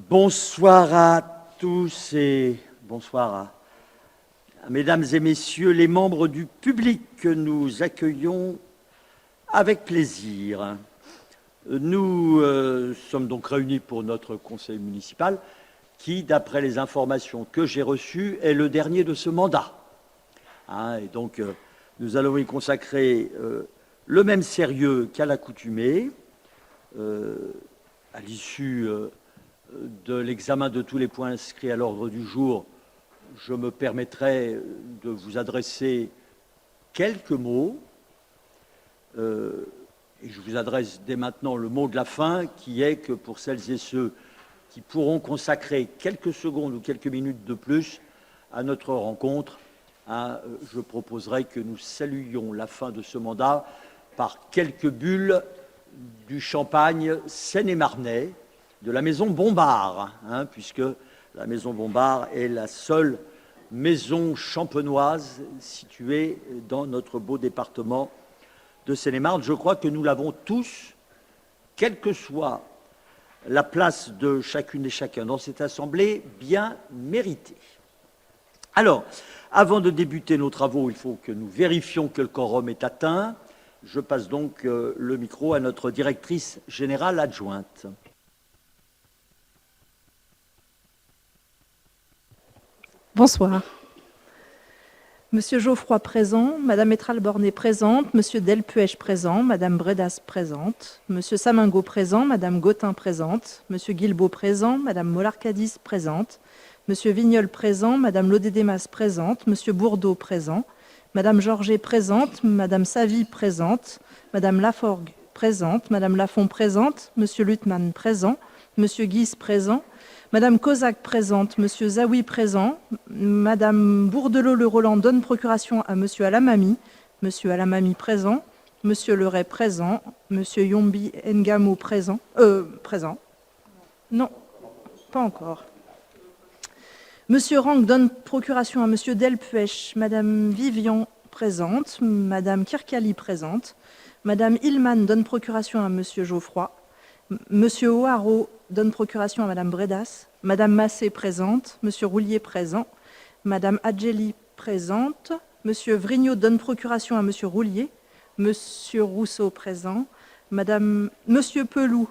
Bonsoir à tous et bonsoir à mesdames et messieurs les membres du public que nous accueillons avec plaisir. Nous sommes donc réunis pour notre conseil municipal qui, d'après les informations que j'ai reçues, est le dernier de ce mandat. Et donc, nous allons y consacrer le même sérieux qu'à l'accoutumée. À l'issue de l'examen de tous les points inscrits à l'ordre du jour, je me permettrai de vous adresser quelques mots. Et je vous adresse dès maintenant le mot de la fin, qui est que pour celles et ceux qui pourront consacrer quelques secondes ou quelques minutes de plus à notre rencontre, je proposerai que nous saluions la fin de ce mandat par quelques bulles du champagne seine-et-marnais, de la maison Bombard, puisque la maison Bombard est la seule maison champenoise située dans notre beau département de Seine-et-Marne. Je crois que nous l'avons tous, quelle que soit la place de chacune et chacun dans cette assemblée, bien méritée. Alors, avant de débuter nos travaux, il faut que nous vérifions que le quorum est atteint. Je passe donc le micro à notre directrice générale adjointe. Bonsoir. Monsieur Geoffroy présent, Madame Etralborné présente, Monsieur Delpuech présent, Madame Bredas présente, Monsieur Samingo présent, Madame Gautin présente, Monsieur Guilbault présent, Madame Molarcadis présente, Monsieur Vignol présent, Madame Lodédémas présente, Monsieur Bourdeau présent, Madame Georget présente, Madame Savy présente, Madame Laforgue présente, Madame Lafont présente, Monsieur Luttmann présent, Monsieur Guis présent, Madame Cosac présente, Monsieur Zawi présent, Madame Bourdelot-le-Roland donne procuration à Monsieur Alamami, Monsieur Alamami présent, Monsieur Leray présent, Monsieur Yombi Ngamo présent, présent. Non, pas encore. Monsieur Rank donne procuration à Monsieur Delpuech, Madame Vivian présente, Madame Kirkali présente, Madame Hillman donne procuration à Monsieur Geoffroy, Monsieur O'Haraud donne procuration à Madame Bredas, Madame Massé présente, Monsieur Roulier présent, Madame Adjeli présente, Monsieur Vrignot donne procuration à Monsieur Roulier, Monsieur Rousseau présent, Monsieur Peloux.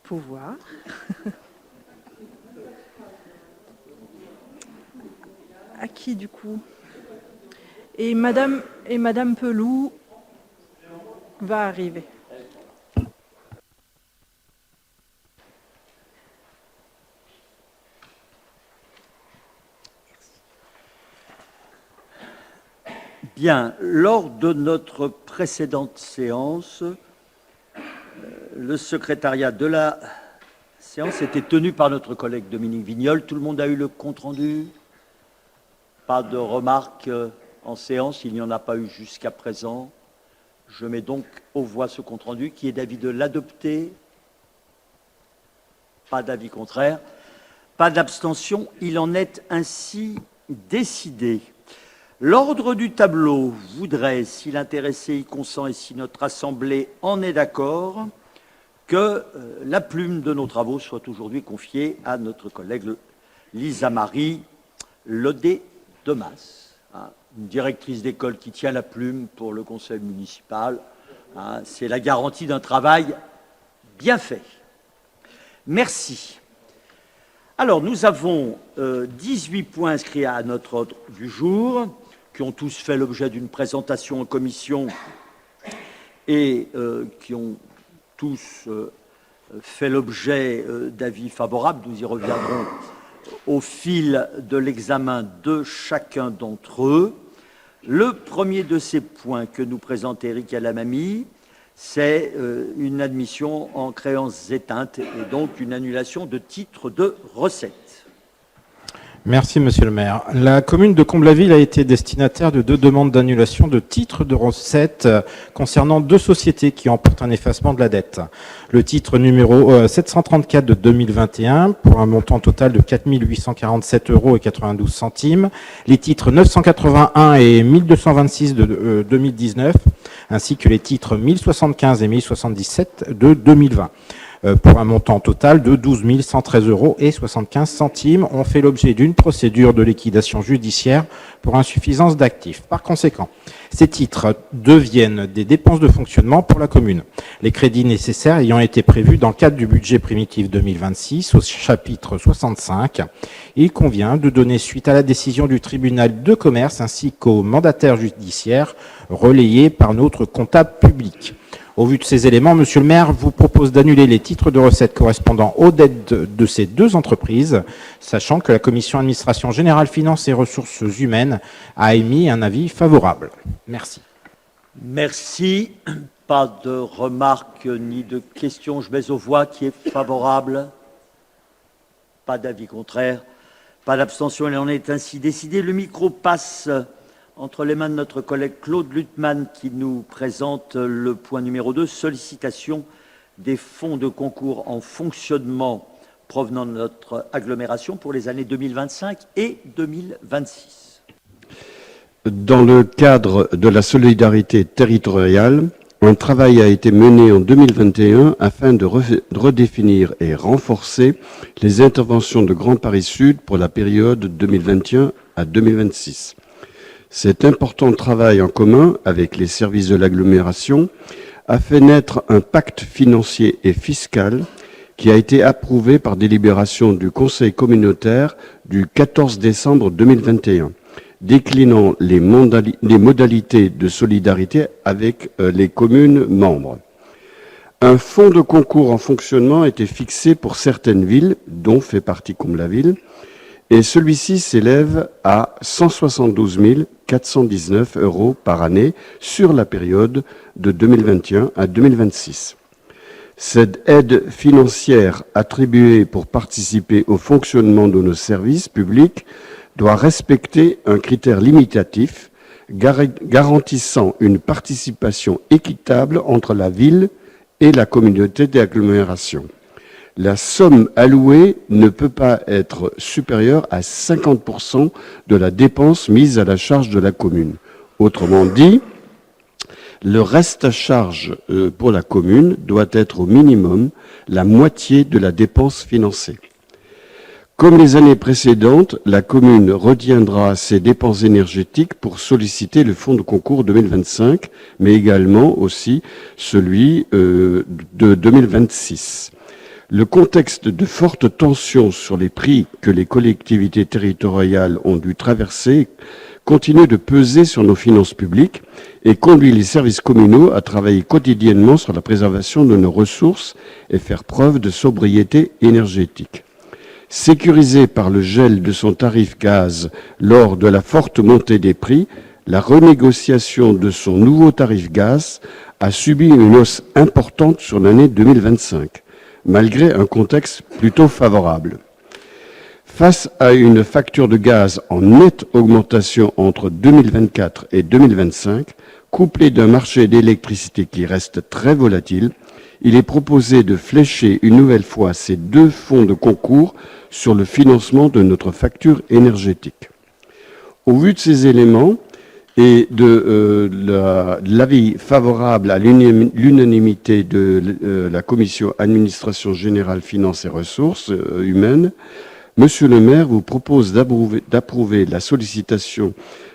Pouvoir. À qui du coup? Et Madame Peloux va arriver. Bien, lors de notre précédente séance, le secrétariat de la séance était tenu par notre collègue Dominique Vignol. Tout le monde a eu le compte-rendu? Pas de remarques en séance, il n'y en a pas eu jusqu'à présent. Je mets donc aux voix ce compte-rendu qui est d'avis de l'adopter. Pas d'avis contraire. Pas d'abstention. Il en est ainsi décidé. L'ordre du tableau voudrait, si l'intéressé y consent et si notre Assemblée en est d'accord, que la plume de nos travaux soit aujourd'hui confiée à notre collègue Lisa-Marie Lodédémas, une directrice d'école qui tient la plume pour le conseil municipal. C'est la garantie d'un travail bien fait. Merci. Alors, nous avons 18 points inscrits à notre ordre du jour, qui ont tous fait l'objet d'une présentation en commission et qui ont tous fait l'objet d'avis favorables. Nous y reviendrons au fil de l'examen de chacun d'entre eux. Le premier de ces points que nous présente Éric Alamami, c'est une admission en créances éteintes et donc une annulation de titres de recettes. Merci, monsieur le maire. La commune de Comble-la-Ville a été destinataire de 2 demandes d'annulation de titres de recettes concernant 2 sociétés qui emportent un effacement de la dette. Le titre numéro 734 de 2021 pour un montant total de 4 847,92 €. Les titres 981 et 1226 de 2019 ainsi que les titres 1075 et 1077 de 2020. pour un montant total de 12 113,75 € ont fait l'objet d'une procédure de liquidation judiciaire pour insuffisance d'actifs. Par conséquent, ces titres deviennent des dépenses de fonctionnement pour la commune. Les crédits nécessaires ayant été prévus dans le cadre du budget primitif 2026 au chapitre 65, il convient de donner suite à la décision du tribunal de commerce ainsi qu'au mandataire judiciaire relayé par notre comptable public. Au vu de ces éléments, Monsieur le maire vous propose d'annuler les titres de recettes correspondant aux dettes de ces deux entreprises, sachant que la Commission administration générale, finances et ressources humaines a émis un avis favorable. Merci. Merci. Pas de remarques ni de questions. Je mets aux voix qui est favorable. Pas d'avis contraire. Pas d'abstention. Il en est ainsi décidé. Le micro passe entre les mains de notre collègue Claude Luttmann qui nous présente le point numéro 2, sollicitation des fonds de concours en fonctionnement provenant de notre agglomération pour les années 2025 et 2026. Dans le cadre de la solidarité territoriale, un travail a été mené en 2021 afin de redéfinir et renforcer les interventions de Grand Paris Sud pour la période 2021 à 2026. Cet important travail en commun avec les services de l'agglomération a fait naître un pacte financier et fiscal qui a été approuvé par délibération du Conseil communautaire du 14 décembre 2021, déclinant les modalités de solidarité avec les communes membres. Un fonds de concours en fonctionnement a été fixé pour certaines villes, dont fait partie Comble-la-Ville, et celui-ci s'élève à 172 419 € par année sur la période de 2021 à 2026. Cette aide financière attribuée pour participer au fonctionnement de nos services publics doit respecter un critère limitatif garantissant une participation équitable entre la ville et la communauté d'agglomération. La somme allouée ne peut pas être supérieure à 50% de la dépense mise à la charge de la commune. Autrement dit, le reste à charge pour la commune doit être au minimum la moitié de la dépense financée. Comme les années précédentes, la commune retiendra ses dépenses énergétiques pour solliciter le fonds de concours 2025, mais également aussi celui de 2026. Le contexte de forte tension sur les prix que les collectivités territoriales ont dû traverser continue de peser sur nos finances publiques et conduit les services communaux à travailler quotidiennement sur la préservation de nos ressources et faire preuve de sobriété énergétique. Sécurisée par le gel de son tarif gaz lors de la forte montée des prix, la renégociation de son nouveau tarif gaz a subi une hausse importante sur l'année 2025. Malgré un contexte plutôt favorable. Face à une facture de gaz en nette augmentation entre 2024 et 2025, couplée d'un marché d'électricité qui reste très volatile, il est proposé de flécher une nouvelle fois ces deux fonds de concours sur le financement de notre facture énergétique. Au vu de ces éléments, et de l'avis favorable à l'unanimité de la Commission administration générale, finances et ressources humaines, Monsieur le maire vous propose d'approuver la sollicitation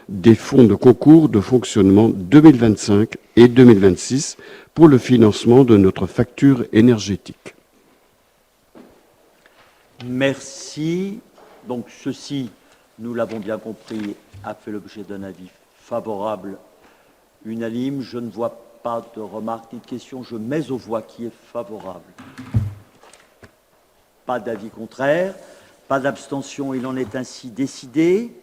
des fonds de concours de fonctionnement 2025 et 2026 pour le financement de notre facture énergétique. Merci. Donc ceci, nous l'avons bien compris, a fait l'objet d'un avis favorable unanime. Je ne vois pas de remarques ni de questions. Je mets aux voix qui est favorable. Pas d'avis contraire, pas d'abstention. Il en est ainsi décidé.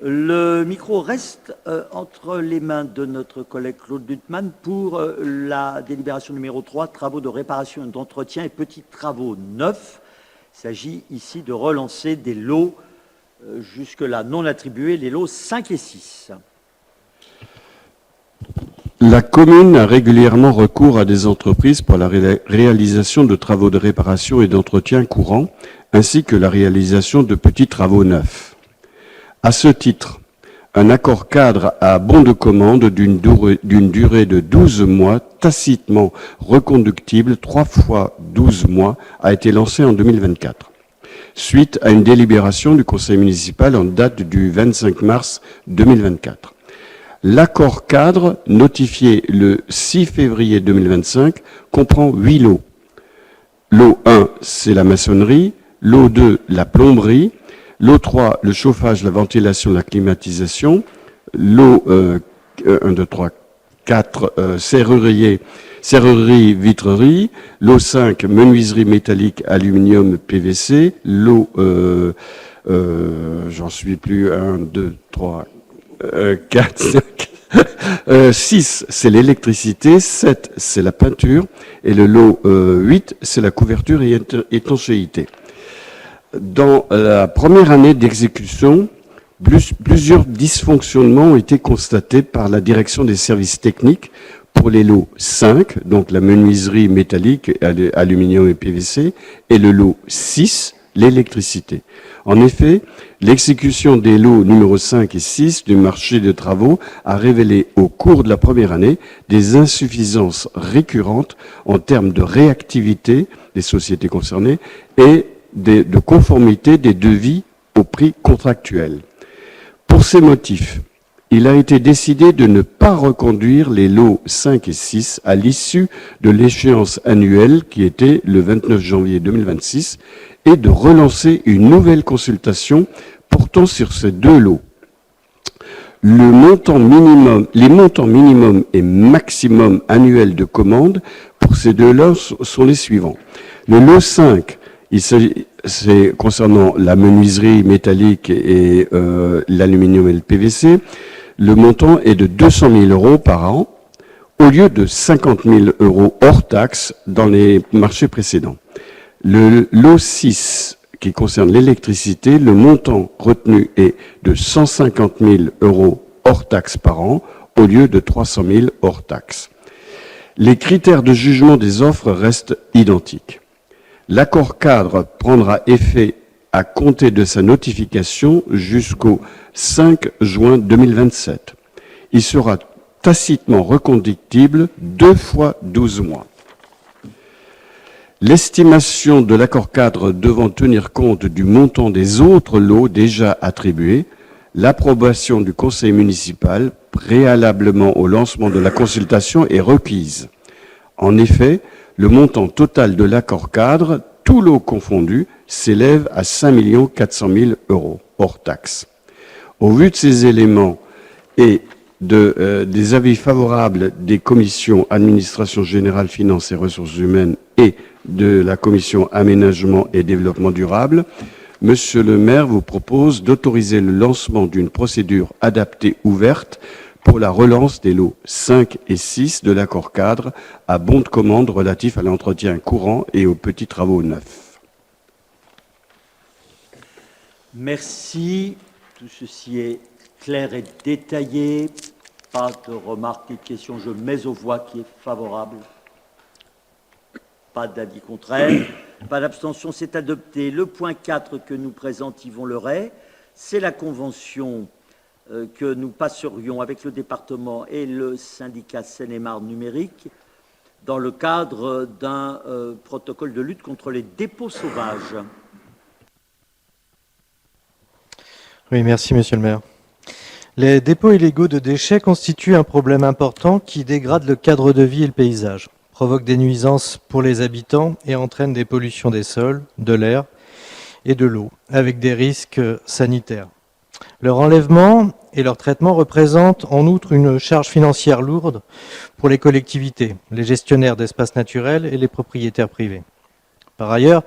Le micro reste entre les mains de notre collègue Claude Luttmann pour la délibération numéro 3, travaux de réparation et d'entretien et petits travaux neufs. Il s'agit ici de relancer des lots jusque-là non attribués, les lots 5 et 6. La commune a régulièrement recours à des entreprises pour la réalisation de travaux de réparation et d'entretien courants, ainsi que la réalisation de petits travaux neufs. À ce titre, un accord cadre à bon de commande d'une durée de 12 mois tacitement reconductible 3 fois 12 mois a été lancé en 2024, suite à une délibération du conseil municipal en date du 25 mars 2024. L'accord cadre, notifié le 6 février 2025, comprend 8 lots. Lot 1, c'est la maçonnerie. Lot 2, la plomberie. Lot 3, le chauffage, la ventilation, la climatisation. Lot 1, 2, 3, 4, serrurerie, vitrerie. Lot 5, menuiserie métallique, aluminium, PVC. Lot, j'en suis plus, 1, 2, 3, 4, 5. 6, c'est l'électricité. 7, c'est la peinture. Et le lot 8, c'est la couverture et étanchéité. Dans la première année d'exécution, plusieurs dysfonctionnements ont été constatés par la direction des services techniques pour les lots 5, donc la menuiserie métallique, aluminium et PVC, et le lot 6, l'électricité. En effet, l'exécution des lots numéro 5 et 6 du marché de travaux a révélé au cours de la première année des insuffisances récurrentes en termes de réactivité des sociétés concernées et de conformité des devis au prix contractuel. Pour ces motifs, il a été décidé de ne pas reconduire les lots 5 et 6 à l'issue de l'échéance annuelle qui était le 29 janvier 2026 et de relancer une nouvelle consultation portant sur ces 2 lots. Les montants minimum et maximum annuels de commandes pour ces 2 lots sont les suivants. Le lot 5, c'est concernant la menuiserie métallique et l'aluminium et le PVC. Le montant est de 200 000 euros par an, au lieu de 50 000 euros hors taxe dans les marchés précédents. Le lot 6, qui concerne l'électricité, le montant retenu est de 150 000 euros hors taxe par an, au lieu de 300 000 hors taxe. Les critères de jugement des offres restent identiques. L'accord cadre prendra effet à compter de sa notification jusqu'au 5 juin 2027. Il sera tacitement reconductible 2 fois 12 mois. L'estimation de l'accord cadre devant tenir compte du montant des autres lots déjà attribués, l'approbation du conseil municipal préalablement au lancement de la consultation est requise. En effet, le montant total de l'accord cadre, tous lots confondus, s'élève à 5 400 000 euros, hors taxe. Au vu de ces éléments et des avis favorables des commissions Administration générale, Finances et Ressources humaines et de la commission Aménagement et Développement durable, Monsieur le maire vous propose d'autoriser le lancement d'une procédure adaptée ouverte pour la relance des lots 5 et 6 de l'accord cadre à bon de commande relatif à l'entretien courant et aux petits travaux neufs. Merci. Tout ceci est clair et détaillé. Pas de remarques ni de questions. Je mets aux voix qui est favorable. Pas d'avis contraire. Pas d'abstention. C'est adopté. Le point 4 que nous présente Yvon Leray, c'est la convention que nous passerions avec le département et le syndicat Seine-et-Marne numérique dans le cadre d'un protocole de lutte contre les dépôts sauvages. Oui, merci, monsieur le maire. Les dépôts illégaux de déchets constituent un problème important qui dégrade le cadre de vie et le paysage, provoque des nuisances pour les habitants et entraîne des pollutions des sols, de l'air et de l'eau, avec des risques sanitaires. Leur enlèvement et leur traitement représentent en outre une charge financière lourde pour les collectivités, les gestionnaires d'espaces naturels et les propriétaires privés. Par ailleurs,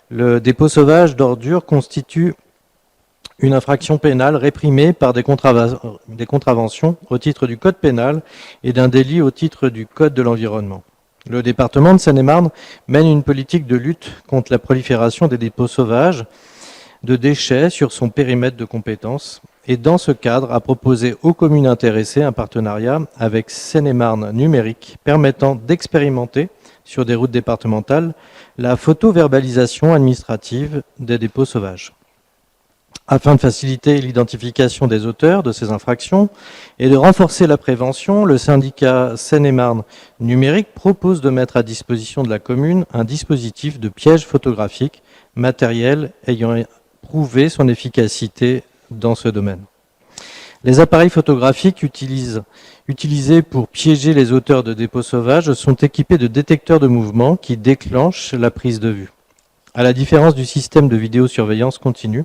le dépôt sauvage d'ordures constitue une infraction pénale réprimée par des contraventions au titre du Code pénal et d'un délit au titre du Code de l'environnement. Le département de Seine-et-Marne mène une politique de lutte contre la prolifération des dépôts sauvages de déchets sur son périmètre de compétences et dans ce cadre a proposé aux communes intéressées un partenariat avec Seine-et-Marne numérique permettant d'expérimenter sur des routes départementales la photo-verbalisation administrative des dépôts sauvages. Afin de faciliter l'identification des auteurs de ces infractions et de renforcer la prévention, le syndicat Seine-et-Marne Numérique propose de mettre à disposition de la commune un dispositif de piège photographique matériel ayant prouvé son efficacité dans ce domaine. Les appareils photographiques utilisés pour piéger les auteurs de dépôts sauvages sont équipés de détecteurs de mouvement qui déclenchent la prise de vue. À la différence du système de vidéosurveillance continue,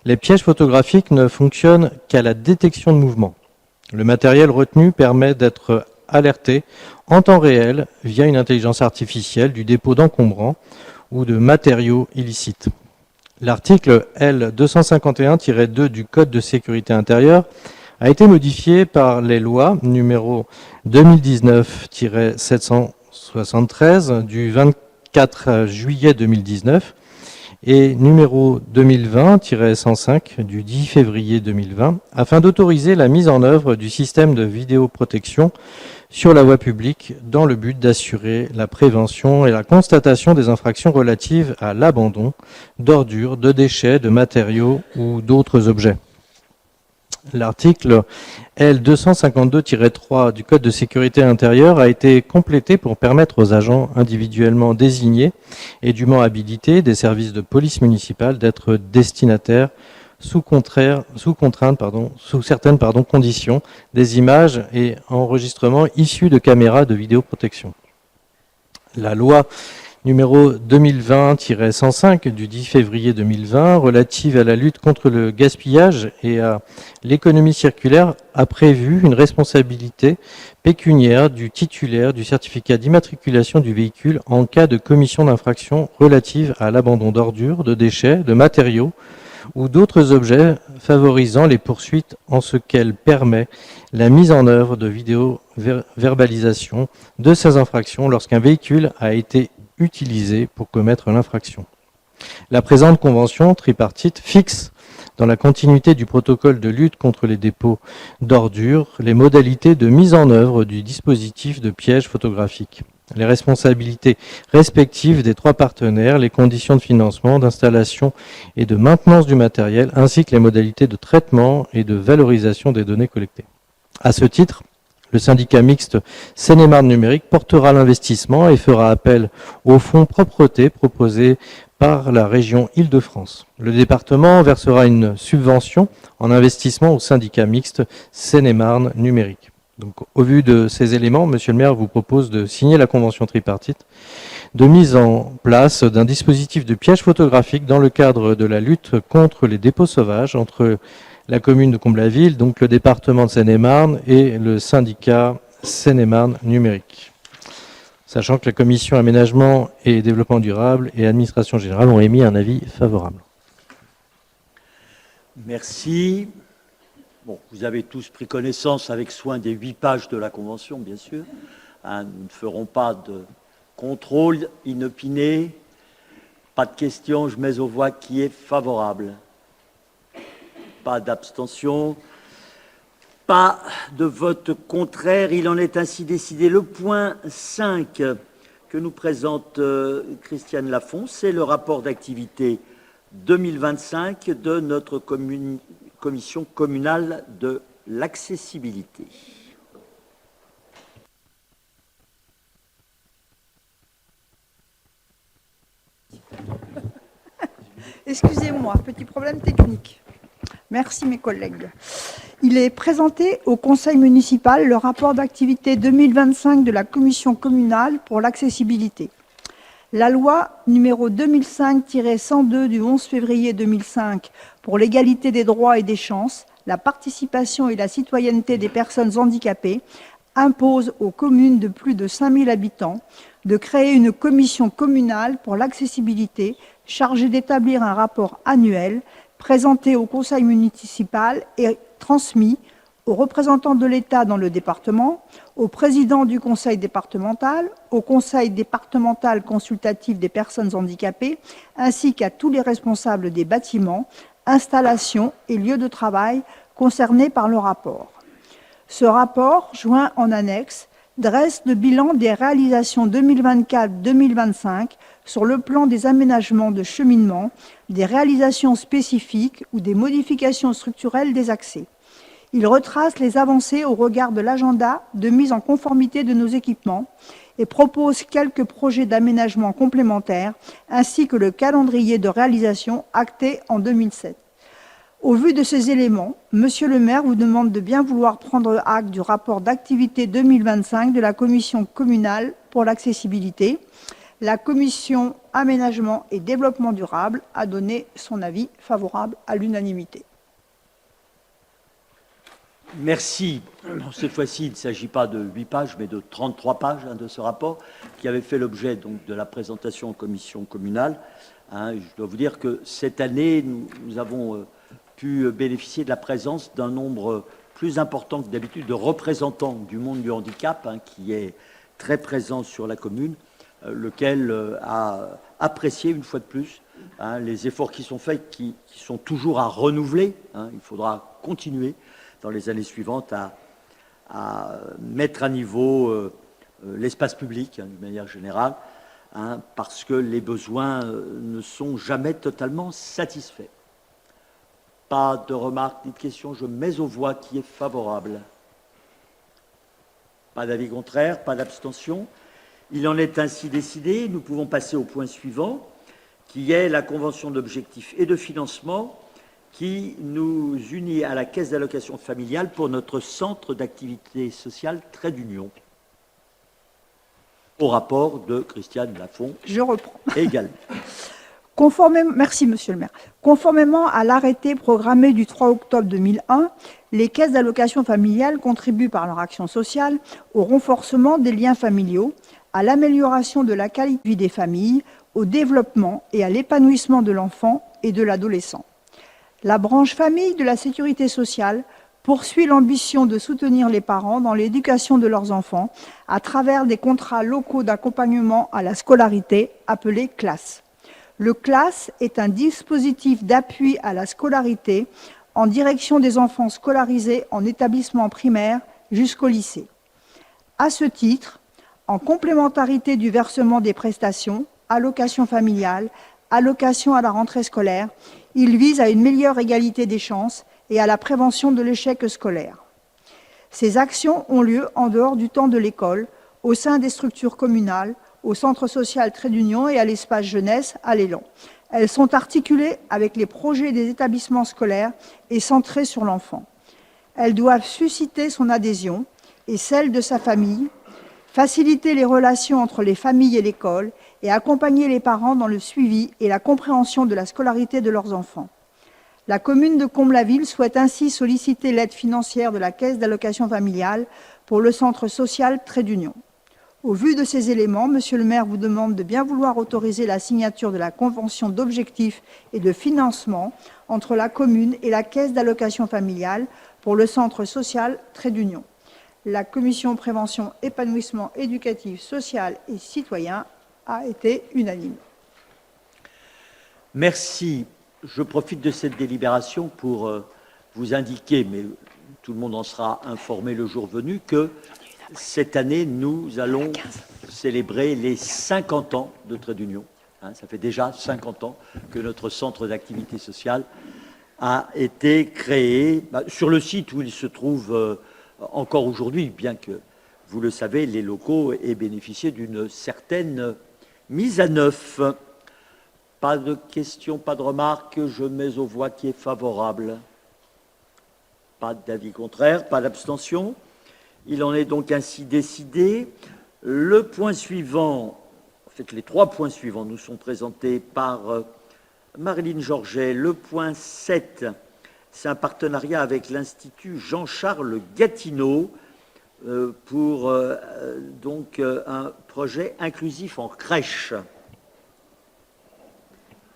les pièges photographiques ne fonctionnent qu'à la détection de mouvement. Le matériel retenu permet d'être alerté en temps réel via une intelligence artificielle du dépôt d'encombrants ou de matériaux illicites. L'article L251-2 du Code de sécurité intérieure a été modifié par les lois numéro 2019-773 du 24 juillet 2019 et numéro 2020-105 du 10 février 2020 afin d'autoriser la mise en œuvre du système de vidéoprotection sur la voie publique dans le but d'assurer la prévention et la constatation des infractions relatives à l'abandon d'ordures, de déchets, de matériaux ou d'autres objets. L'article L252-3 du Code de sécurité intérieure a été complété pour permettre aux agents individuellement désignés et dûment habilités des services de police municipale d'être destinataires sous certaines conditions des images et enregistrements issus de caméras de vidéoprotection. La loi numéro 2020-105 du 10 février 2020 relative à la lutte contre le gaspillage et à l'économie circulaire a prévu une responsabilité pécuniaire du titulaire du certificat d'immatriculation du véhicule en cas de commission d'infraction relative à l'abandon d'ordures, de déchets, de matériaux ou d'autres objets favorisant les poursuites en ce qu'elle permet la mise en œuvre de vidéo-verbalisation de ces infractions lorsqu'un véhicule a été utilisé pour commettre l'infraction. La présente convention tripartite fixe, dans la continuité du protocole de lutte contre les dépôts d'ordures, les modalités de mise en œuvre du dispositif de piège photographique, les responsabilités respectives des trois partenaires, les conditions de financement, d'installation et de maintenance du matériel, ainsi que les modalités de traitement et de valorisation des données collectées. À ce titre, le syndicat mixte Seine-et-Marne Numérique portera l'investissement et fera appel au fonds propreté proposé par la région Île-de-France. Le département versera une subvention en investissement au syndicat mixte Seine-et-Marne Numérique. Donc, au vu de ces éléments, Monsieur le maire vous propose de signer la convention tripartite de mise en place d'un dispositif de piège photographique dans le cadre de la lutte contre les dépôts sauvages entre la commune de Comble-la-Ville, donc le département de Seine-et-Marne et le syndicat Seine-et-Marne Numérique. Sachant que la commission aménagement et développement durable et administration générale ont émis un avis favorable. Merci. Bon, vous avez tous pris connaissance avec soin des 8 pages de la Convention, bien sûr. Nous ne ferons pas de contrôle inopiné. Pas de questions. Je mets aux voix qui est favorable. Pas d'abstention. Pas de vote contraire. Il en est ainsi décidé. Le point 5 que nous présente Christiane Lafont, c'est le rapport d'activité 2025 de notre commission communale de l'accessibilité. Excusez-moi, petit problème technique. Merci mes collègues. Il est présenté au conseil municipal le rapport d'activité 2025 de la commission communale pour l'accessibilité. La loi numéro 2005-102 du 11 février 2005 pour l'égalité des droits et des chances, la participation et la citoyenneté des personnes handicapées impose aux communes de plus de 5000 habitants de créer une commission communale pour l'accessibilité chargée d'établir un rapport annuel présenté au conseil municipal et transmis aux représentants de l'État dans le département, au président du conseil départemental, au conseil départemental consultatif des personnes handicapées, ainsi qu'à tous les responsables des bâtiments, installations et lieux de travail concernés par le rapport. Ce rapport, joint en annexe, dresse le bilan des réalisations 2024-2025 sur le plan des aménagements de cheminement, des réalisations spécifiques ou des modifications structurelles des accès. Il retrace les avancées au regard de l'agenda de mise en conformité de nos équipements et propose quelques projets d'aménagement complémentaires ainsi que le calendrier de réalisation acté en 2007. Au vu de ces éléments, Monsieur le maire vous demande de bien vouloir prendre acte du rapport d'activité 2025 de la Commission communale pour l'accessibilité. La Commission aménagement et développement durable a donné son avis favorable à l'unanimité. Merci. Cette fois-ci, il ne s'agit pas de 8 pages, mais de 33 pages de ce rapport, qui avait fait l'objet donc de la présentation en commission communale. Je dois vous dire que cette année, nous avons pu bénéficier de la présence d'un nombre plus important que d'habitude de représentants du monde du handicap, qui est très présent sur la commune, lequel a apprécié une fois de plus les efforts qui sont faits, qui sont toujours à renouveler. Il faudra continuer dans les années suivantes à mettre à niveau l'espace public, d'une manière générale, parce que les besoins ne sont jamais totalement satisfaits. Pas de remarques ni de questions. Je mets aux voix qui est favorable. Pas d'avis contraire, pas d'abstention. Il en est ainsi décidé. Nous pouvons passer au point suivant, qui est la convention d'objectifs et de financement qui nous unit à la Caisse d'allocation familiale pour notre centre d'activité sociale Trait d'Union. Au rapport de Christiane Lafont. Je reprends. Également. Merci, Monsieur le maire. Conformément à l'arrêté programmé du 3 octobre 2001, les caisses d'allocation familiale contribuent par leur action sociale au renforcement des liens familiaux, à l'amélioration de la qualité de vie des familles, au développement et à l'épanouissement de l'enfant et de l'adolescent. La branche famille de la sécurité sociale poursuit l'ambition de soutenir les parents dans l'éducation de leurs enfants à travers des contrats locaux d'accompagnement à la scolarité appelés CLAS. Le CLAS est un dispositif d'appui à la scolarité en direction des enfants scolarisés en établissement primaire jusqu'au lycée. À ce titre, en complémentarité du versement des prestations, allocations familiales, allocations à la rentrée scolaire, il vise à une meilleure égalité des chances et à la prévention de l'échec scolaire. Ces actions ont lieu en dehors du temps de l'école, au sein des structures communales, au centre social Trait d'Union et à l'espace jeunesse à l'Élan. Elles sont articulées avec les projets des établissements scolaires et centrées sur l'enfant. Elles doivent susciter son adhésion et celle de sa famille, faciliter les relations entre les familles et l'école et accompagner les parents dans le suivi et la compréhension de la scolarité de leurs enfants. La commune de Combles-la-Ville souhaite ainsi solliciter l'aide financière de la Caisse d'allocation familiale pour le centre social Trait d'Union. Au vu de ces éléments, Monsieur le maire vous demande de bien vouloir autoriser la signature de la convention d'objectifs et de financement entre la commune et la Caisse d'allocation familiale pour le centre social Trait d'Union. La commission prévention, épanouissement éducatif, social et citoyen a été unanime. Merci. Je profite de cette délibération pour vous indiquer, mais tout le monde en sera informé le jour venu, que cette année, nous allons célébrer les 50 ans de Trait d'Union. Ça fait déjà 50 ans que notre centre d'activité sociale a été créé sur le site où il se trouve encore aujourd'hui, bien que, vous le savez, les locaux aient bénéficié d'une certaine mise à neuf. Pas de questions, pas de remarques. Je mets aux voix qui est favorable. Pas d'avis contraire, pas d'abstention. Il en est donc ainsi décidé. Le point suivant, en fait, les 3 points suivants nous sont présentés par Marilyn Georget. Le point 7, c'est un partenariat avec l'Institut Jean-Charles Gatineau pour donc un projet inclusif en crèche.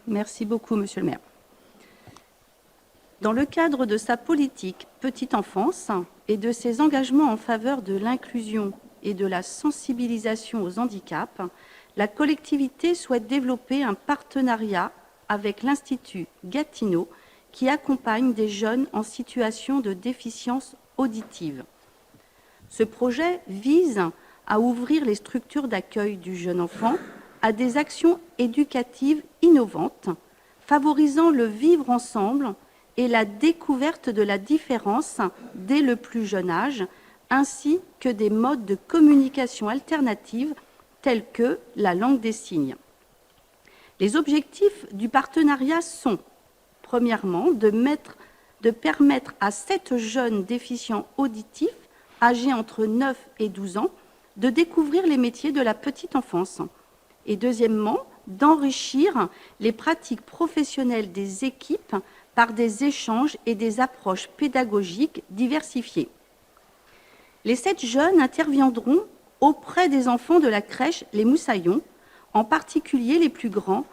Merci beaucoup, Monsieur le maire. Dans le cadre de sa politique petite enfance et de ses engagements en faveur de l'inclusion et de la sensibilisation aux handicaps, la collectivité souhaite développer un partenariat avec l'Institut Gatineau qui accompagne des jeunes en situation de déficience auditive. Ce projet vise à ouvrir les structures d'accueil du jeune enfant à des actions éducatives innovantes, favorisant le vivre ensemble et la découverte de la différence dès le plus jeune âge, ainsi que des modes de communication alternatifs tels que la langue des signes. Les objectifs du partenariat sont, premièrement, de permettre à 7 jeunes déficients auditifs âgés entre 9 et 12 ans de découvrir les métiers de la petite enfance. Et deuxièmement, d'enrichir les pratiques professionnelles des équipes par des échanges et des approches pédagogiques diversifiées. Les 7 jeunes interviendront auprès des enfants de la crèche Les Moussaillons, en particulier les plus grands,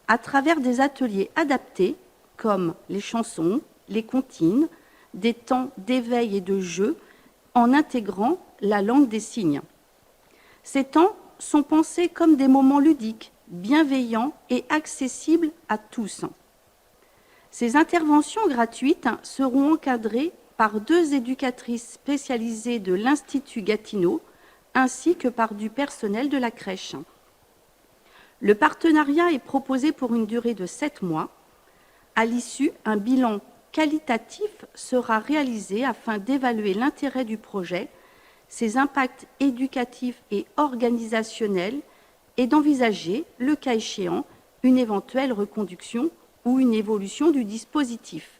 à travers des ateliers adaptés comme les chansons, les comptines, des temps d'éveil et de jeu, en intégrant la langue des signes. Ces temps sont pensés comme des moments ludiques, bienveillants et accessibles à tous. Ces interventions gratuites seront encadrées par 2 éducatrices spécialisées de l'Institut Gatineau, ainsi que par du personnel de la crèche. Le partenariat est proposé pour une durée de 7 mois. À l'issue, un bilan qualitatif sera réalisé afin d'évaluer l'intérêt du projet, ses impacts éducatifs et organisationnels et d'envisager, le cas échéant, une éventuelle reconduction ou une évolution du dispositif.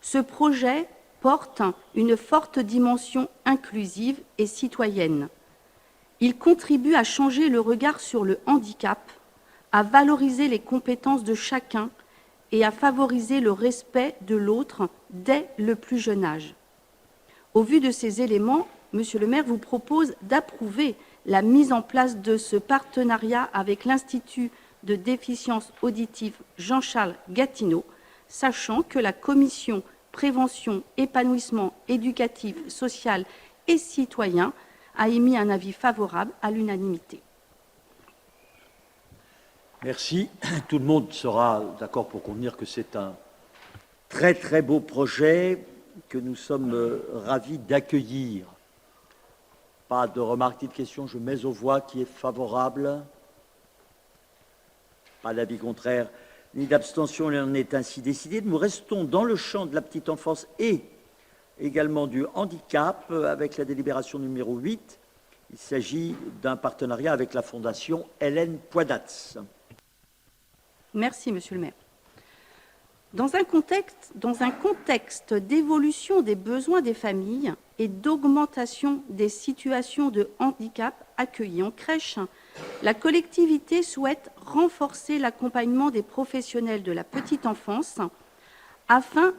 Ce projet porte une forte dimension inclusive et citoyenne. Il contribue à changer le regard sur le handicap, à valoriser les compétences de chacun et à favoriser le respect de l'autre dès le plus jeune âge. Au vu de ces éléments, Monsieur le maire vous propose d'approuver la mise en place de ce partenariat avec l'Institut de déficience auditive Jean-Charles Gatineau, sachant que la commission prévention, épanouissement éducatif, social et citoyen a émis un avis favorable à l'unanimité. Merci. Tout le monde sera d'accord pour convenir que c'est un très très beau projet que nous sommes ravis d'accueillir. Pas de remarques ni de questions, je mets aux voix qui est favorable. Pas d'avis contraire ni d'abstention, il en est ainsi décidé. Nous restons dans le champ de la petite enfance et également du handicap avec la délibération numéro 8. Il s'agit d'un partenariat avec la Fondation Hélène Poidatz. Merci, Monsieur le maire. Dans un contexte d'évolution des besoins des familles et d'augmentation des situations de handicap accueillies en crèche, la collectivité souhaite renforcer l'accompagnement des professionnels de la petite enfance afin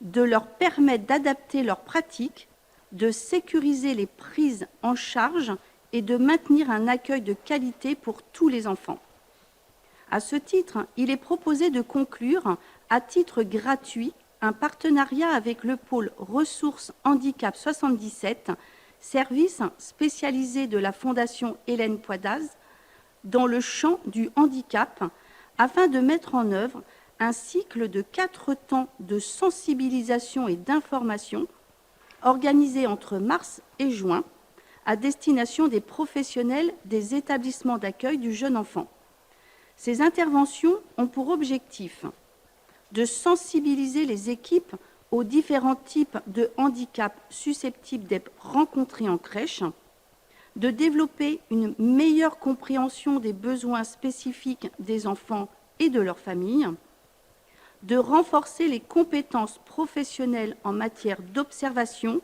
de leur permettre d'adapter leurs pratiques, de sécuriser les prises en charge et de maintenir un accueil de qualité pour tous les enfants. À ce titre, il est proposé de conclure à titre gratuit un partenariat avec le pôle Ressources Handicap 77, service spécialisé de la Fondation Hélène Poidatz dans le champ du handicap, afin de mettre en œuvre un cycle de 4 temps de sensibilisation et d'information organisé entre mars et juin à destination des professionnels des établissements d'accueil du jeune enfant. Ces interventions ont pour objectif de sensibiliser les équipes aux différents types de handicaps susceptibles d'être rencontrés en crèche, de développer une meilleure compréhension des besoins spécifiques des enfants et de leurs familles, de renforcer les compétences professionnelles en matière d'observation,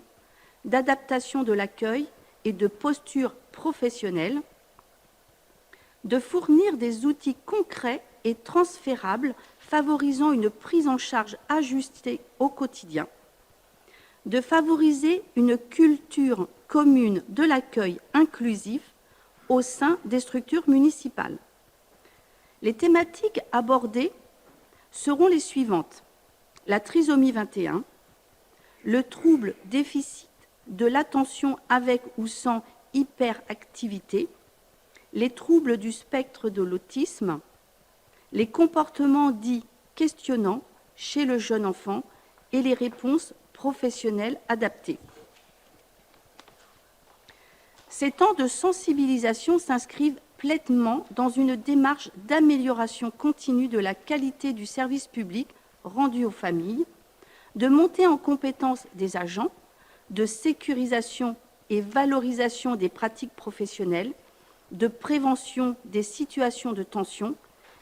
d'adaptation de l'accueil et de posture professionnelle, de fournir des outils concrets et transférables favorisant une prise en charge ajustée au quotidien, de favoriser une culture commune de l'accueil inclusif au sein des structures municipales. Les thématiques abordées seront les suivantes: la trisomie 21, le trouble déficit de l'attention avec ou sans hyperactivité, les troubles du spectre de l'autisme, les comportements dits questionnants chez le jeune enfant et les réponses professionnelles adaptées. Ces temps de sensibilisation s'inscrivent pleinement dans une démarche d'amélioration continue de la qualité du service public rendu aux familles, de montée en compétence des agents, de sécurisation et valorisation des pratiques professionnelles, de prévention des situations de tension,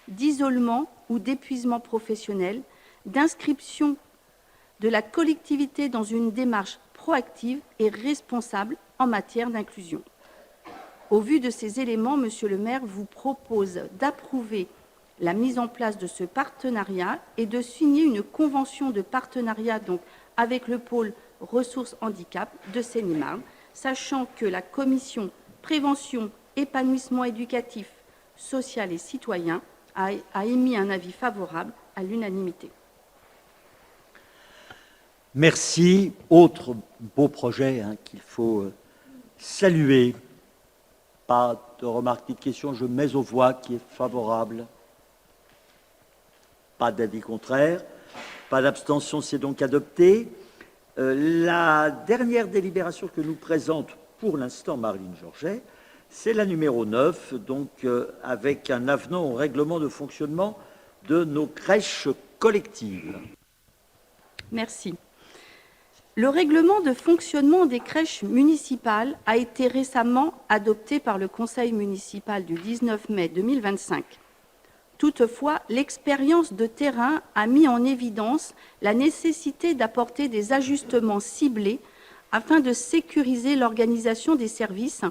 d'isolement ou d'épuisement professionnel, d'inscription de la collectivité dans une démarche proactive et responsable en matière d'inclusion. Au vu de ces éléments, Monsieur le maire vous propose d'approuver la mise en place de ce partenariat et de signer une convention de partenariat donc, avec le pôle ressources handicap de Seine-et-Marne, sachant que la commission prévention, épanouissement éducatif, social et citoyen a émis un avis favorable à l'unanimité. Merci. Autre beau projet qu'il faut saluer. Pas de remarques ni de questions. Je mets aux voix qui est favorable. Pas d'avis contraire. Pas d'abstention, c'est donc adopté. La dernière délibération que nous présente pour l'instant Marlène Georget, c'est la numéro 9, donc avec un avenant au règlement de fonctionnement de nos crèches collectives. Merci. Le règlement de fonctionnement des crèches municipales a été récemment adopté par le Conseil municipal du 19 mai 2025. Toutefois, l'expérience de terrain a mis en évidence la nécessité d'apporter des ajustements ciblés afin de sécuriser l'organisation des services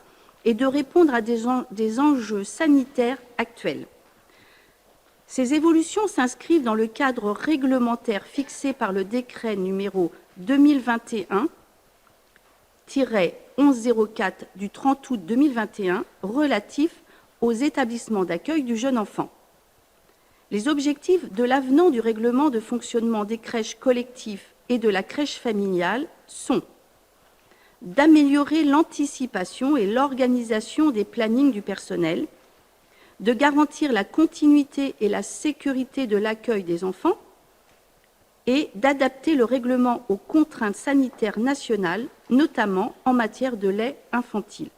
et de répondre à des enjeux sanitaires actuels. Ces évolutions s'inscrivent dans le cadre réglementaire fixé par le décret numéro 2021-1104 du 30 août 2021 relatif aux établissements d'accueil du jeune enfant. Les objectifs de l'avenant du règlement de fonctionnement des crèches collectives et de la crèche familiale sont d'améliorer l'anticipation et l'organisation des plannings du personnel, de garantir la continuité et la sécurité de l'accueil des enfants et d'adapter le règlement aux contraintes sanitaires nationales, notamment en matière de lait infantile.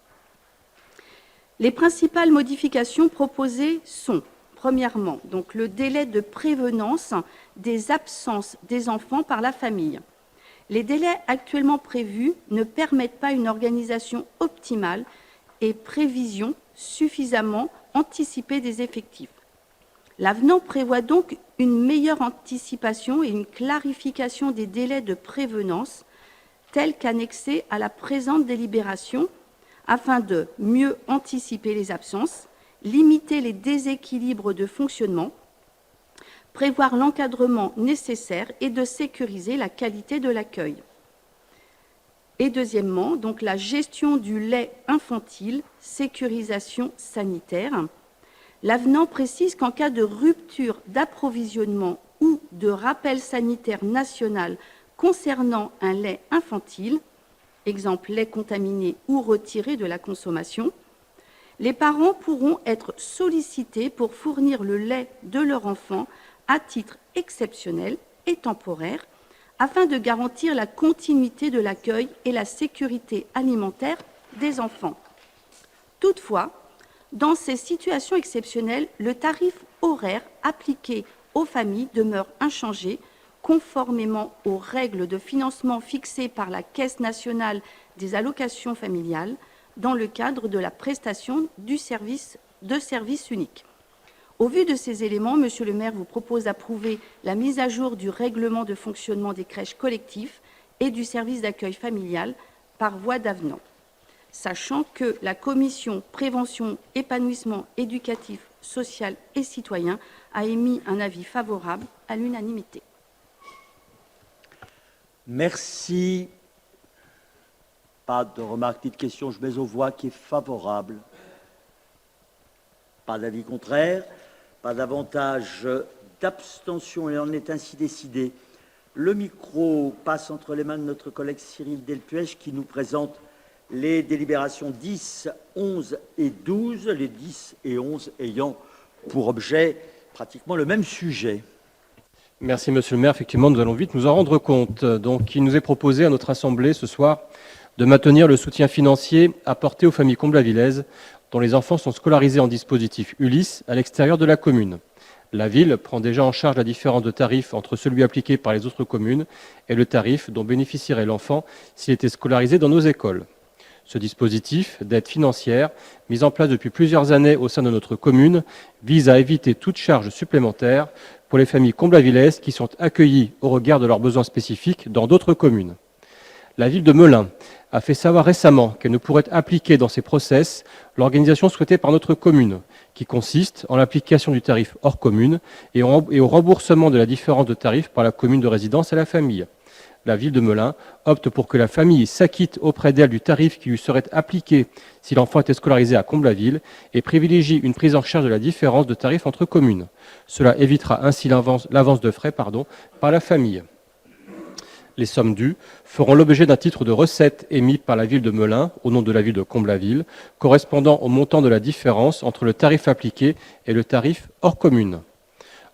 Les principales modifications proposées sont, premièrement, donc le délai de prévenance des absences des enfants par la famille. Les délais actuellement prévus ne permettent pas une organisation optimale et prévision suffisamment anticipée des effectifs. L'avenant prévoit donc une meilleure anticipation et une clarification des délais de prévenance tels qu'annexés à la présente délibération afin de mieux anticiper les absences, limiter les déséquilibres de fonctionnement, prévoir l'encadrement nécessaire et de sécuriser la qualité de l'accueil. Et deuxièmement, donc la gestion du lait infantile, sécurisation sanitaire. L'avenant précise qu'en cas de rupture d'approvisionnement ou de rappel sanitaire national concernant un lait infantile, exemple lait contaminé ou retiré de la consommation, les parents pourront être sollicités pour fournir le lait de leur enfant à titre exceptionnel et temporaire afin de garantir la continuité de l'accueil et la sécurité alimentaire des enfants. Toutefois, dans ces situations exceptionnelles, le tarif horaire appliqué aux familles demeure inchangé, conformément aux règles de financement fixées par la Caisse nationale des allocations familiales dans le cadre de la prestation de service unique. Au vu de ces éléments, Monsieur le maire vous propose d'approuver la mise à jour du règlement de fonctionnement des crèches collectives et du service d'accueil familial par voie d'avenant, sachant que la commission prévention, épanouissement éducatif, social et citoyen a émis un avis favorable à l'unanimité. Merci. Pas de remarques ni de questions. Je mets aux voix qui est favorable. Pas d'avis contraire. Pas davantage d'abstention. Il en est ainsi décidé. Le micro passe entre les mains de notre collègue Cyril Delpuech qui nous présente les délibérations 10, 11 et 12, les 10 et 11 ayant pour objet pratiquement le même sujet. Merci Monsieur le maire. Effectivement, nous allons vite nous en rendre compte. Donc, il nous est proposé à notre Assemblée ce soir de maintenir le soutien financier apporté aux familles comblavilaises dont les enfants sont scolarisés en dispositif Ulysse à l'extérieur de la commune. La ville prend déjà en charge la différence de tarif entre celui appliqué par les autres communes et le tarif dont bénéficierait l'enfant s'il était scolarisé dans nos écoles. Ce dispositif d'aide financière, mis en place depuis plusieurs années au sein de notre commune, vise à éviter toute charge supplémentaire pour les familles comblavilaises qui sont accueillies au regard de leurs besoins spécifiques dans d'autres communes. La ville de Melun a fait savoir récemment qu'elle ne pourrait appliquer dans ses process l'organisation souhaitée par notre commune, qui consiste en l'application du tarif hors commune et au remboursement de la différence de tarif par la commune de résidence à la famille. La ville de Melun opte pour que la famille s'acquitte auprès d'elle du tarif qui lui serait appliqué si l'enfant était scolarisé à Comblaville et privilégie une prise en charge de la différence de tarif entre communes. Cela évitera ainsi l'avance de frais par la famille. Les sommes dues feront l'objet d'un titre de recette émis par la ville de Melun au nom de la ville de Comblaville, correspondant au montant de la différence entre le tarif appliqué et le tarif hors commune.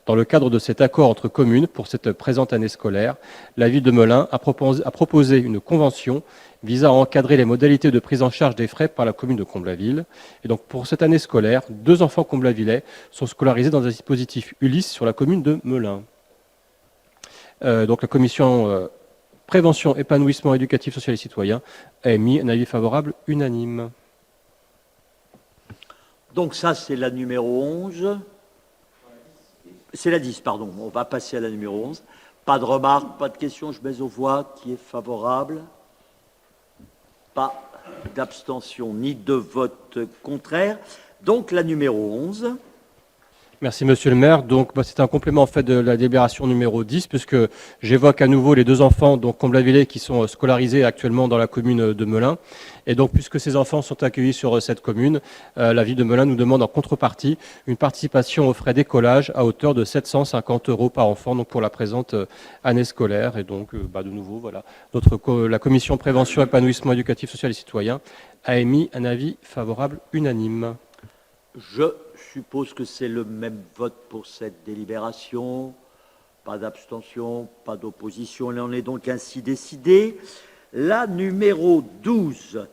Dans le cadre de cet accord entre communes pour cette présente année scolaire, la ville de Melun a proposé une convention visant à encadrer les modalités de prise en charge des frais par la commune de Comblaville. Et donc pour cette année scolaire, 2 enfants comblavillais sont scolarisés dans un dispositif Ulysse sur la commune de Melun. Donc la commission Prévention, épanouissement éducatif, social et citoyen a émis un avis favorable unanime. Donc ça, c'est la numéro 11. C'est la 10, pardon. On va passer à la numéro 11. Pas de remarques, pas de questions. Je mets aux voix. Qui est favorable? Pas d'abstention ni de vote contraire. Donc la numéro 11. Merci Monsieur le maire. Donc c'est un complément en fait de la délibération numéro 10 puisque j'évoque à nouveau les 2 enfants donc comblavillais qui sont scolarisés actuellement dans la commune de Melun. Et donc puisque ces enfants sont accueillis sur cette commune, la ville de Melun nous demande en contrepartie une participation aux frais d'écolage à hauteur de 750 € par enfant donc pour la présente année scolaire. Et donc de nouveau voilà, la commission prévention, épanouissement éducatif, social et citoyen a émis un avis favorable unanime. Je suppose que c'est le même vote pour cette délibération. Pas d'abstention, pas d'opposition. Il en est donc ainsi décidé. La numéro 12,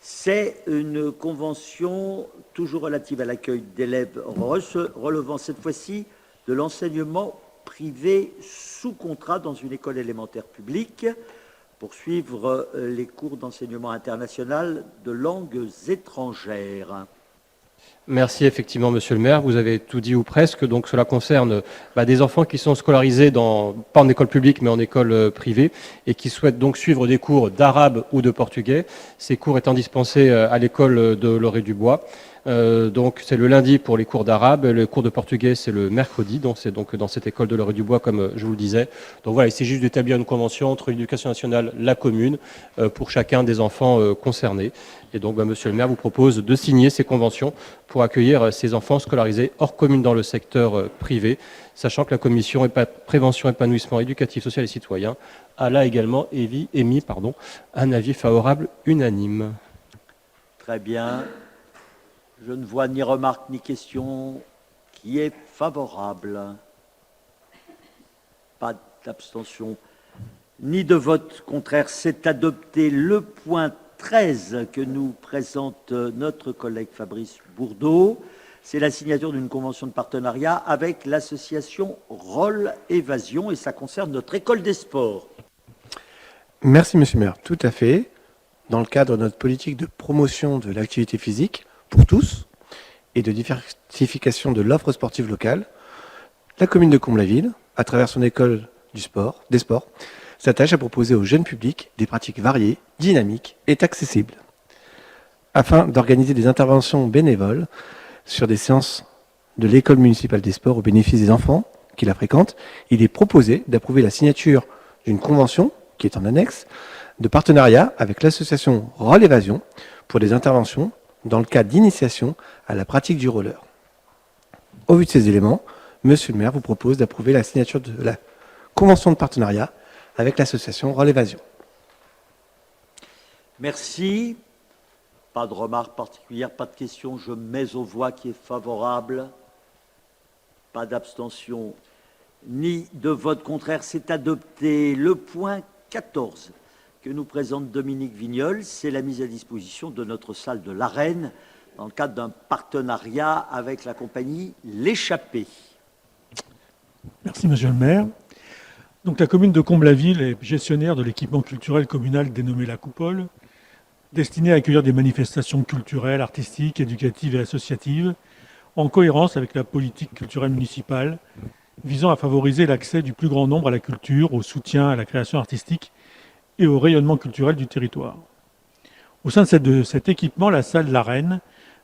c'est une convention toujours relative à l'accueil d'élèves relevant cette fois-ci de l'enseignement privé sous contrat dans une école élémentaire publique pour suivre les cours d'enseignement international de langues étrangères. Merci effectivement Monsieur le maire, vous avez tout dit ou presque, donc cela concerne des enfants qui sont scolarisés pas en école publique mais en école privée et qui souhaitent donc suivre des cours d'arabe ou de portugais, ces cours étant dispensés à l'école de Loré-du-Bois. Donc c'est le lundi pour les cours d'arabe, le cours de portugais c'est le mercredi, donc c'est donc dans cette école de Loré-du-Bois comme je vous le disais. Donc voilà, il s'agit juste d'établir une convention entre l'éducation nationale, la commune, pour chacun des enfants concernés. Et donc Monsieur le maire vous propose de signer ces conventions pour accueillir ces enfants scolarisés hors commune dans le secteur privé, sachant que la commission prévention, épanouissement éducatif, social et citoyen a là également émis un avis favorable unanime. Très bien. Je ne vois ni remarques ni questions. Qui est favorable? Pas d'abstention ni de vote contraire. C'est adopté. Le point 13 que nous présente notre collègue Fabrice Bourdeau, c'est la signature d'une convention de partenariat avec l'association Roll Évasion et ça concerne notre école des sports. Merci Monsieur le maire, tout à fait. Dans le cadre de notre politique de promotion de l'activité physique pour tous et de diversification de l'offre sportive locale, la commune de Comblaville, à travers son école des sports, s'attache à proposer au jeune public des pratiques variées, dynamiques et accessibles. Afin d'organiser des interventions bénévoles sur des séances de l'école municipale des sports au bénéfice des enfants qui la fréquentent, il est proposé d'approuver la signature d'une convention, qui est en annexe, de partenariat avec l'association Roll Évasion pour des interventions dans le cadre d'initiation à la pratique du roller. Au vu de ces éléments, Monsieur le maire vous propose d'approuver la signature de la convention de partenariat avec l'association Roll Évasion. Merci. Pas de remarques particulières, pas de questions. Je mets aux voix qui est favorable. Pas d'abstention ni de vote contraire. C'est adopté. Le point 14, que nous présente Dominique Vignol, c'est la mise à disposition de notre salle de l'Arène dans le cadre d'un partenariat avec la compagnie L'Échappée. Merci, monsieur le maire. Donc, la commune de Comble-la-Ville est gestionnaire de l'équipement culturel communal dénommé La Coupole, destiné à accueillir des manifestations culturelles, artistiques, éducatives et associatives, en cohérence avec la politique culturelle municipale, visant à favoriser l'accès du plus grand nombre à la culture, au soutien à la création artistique et au rayonnement culturel du territoire. Au sein de cet équipement, la salle L'Arène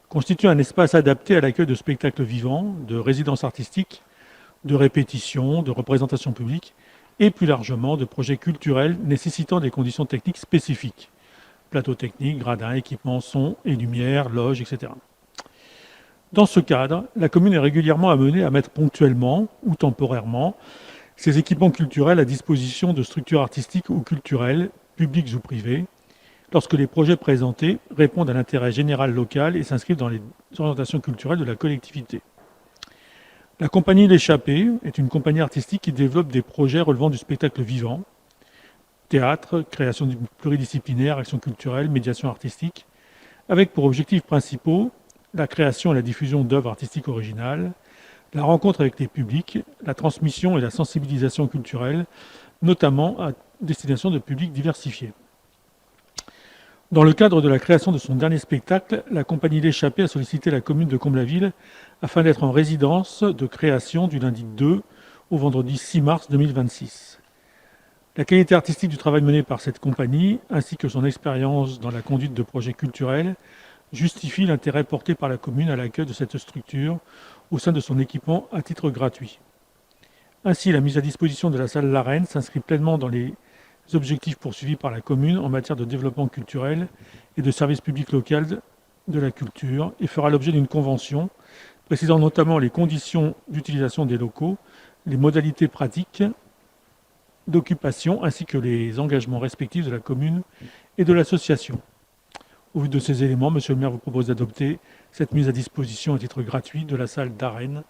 constitue un espace adapté à l'accueil de spectacles vivants, de résidences artistiques, de répétitions, de représentations publiques et plus largement de projets culturels nécessitant des conditions techniques spécifiques. Plateaux techniques, gradins, équipements, son et lumière, loges, etc. Dans ce cadre, la commune est régulièrement amenée à mettre ponctuellement ou temporairement ces équipements culturels à disposition de structures artistiques ou culturelles, publiques ou privées, lorsque les projets présentés répondent à l'intérêt général local et s'inscrivent dans les orientations culturelles de la collectivité. La compagnie L'Échappée est une compagnie artistique qui développe des projets relevant du spectacle vivant, théâtre, création pluridisciplinaire, action culturelle, médiation artistique, avec pour objectifs principaux la création et la diffusion d'œuvres artistiques originales, la rencontre avec les publics, la transmission et la sensibilisation culturelle, notamment à destination de publics diversifiés. Dans le cadre de la création de son dernier spectacle, la compagnie L'Échappée a sollicité la commune de Comble-la-Ville afin d'être en résidence de création du lundi 2 au vendredi 6 mars 2026. La qualité artistique du travail mené par cette compagnie, ainsi que son expérience dans la conduite de projets culturels, justifie l'intérêt porté par la commune à l'accueil de cette structure au sein de son équipement à titre gratuit. Ainsi, la mise à disposition de la salle L'Arène s'inscrit pleinement dans les objectifs poursuivis par la commune en matière de développement culturel et de service public local de la culture et fera l'objet d'une convention précisant notamment les conditions d'utilisation des locaux, les modalités pratiques d'occupation ainsi que les engagements respectifs de la commune et de l'association. Au vu de ces éléments, monsieur le maire vous propose d'adopter cette mise à disposition à titre gratuit de la salle d'Arène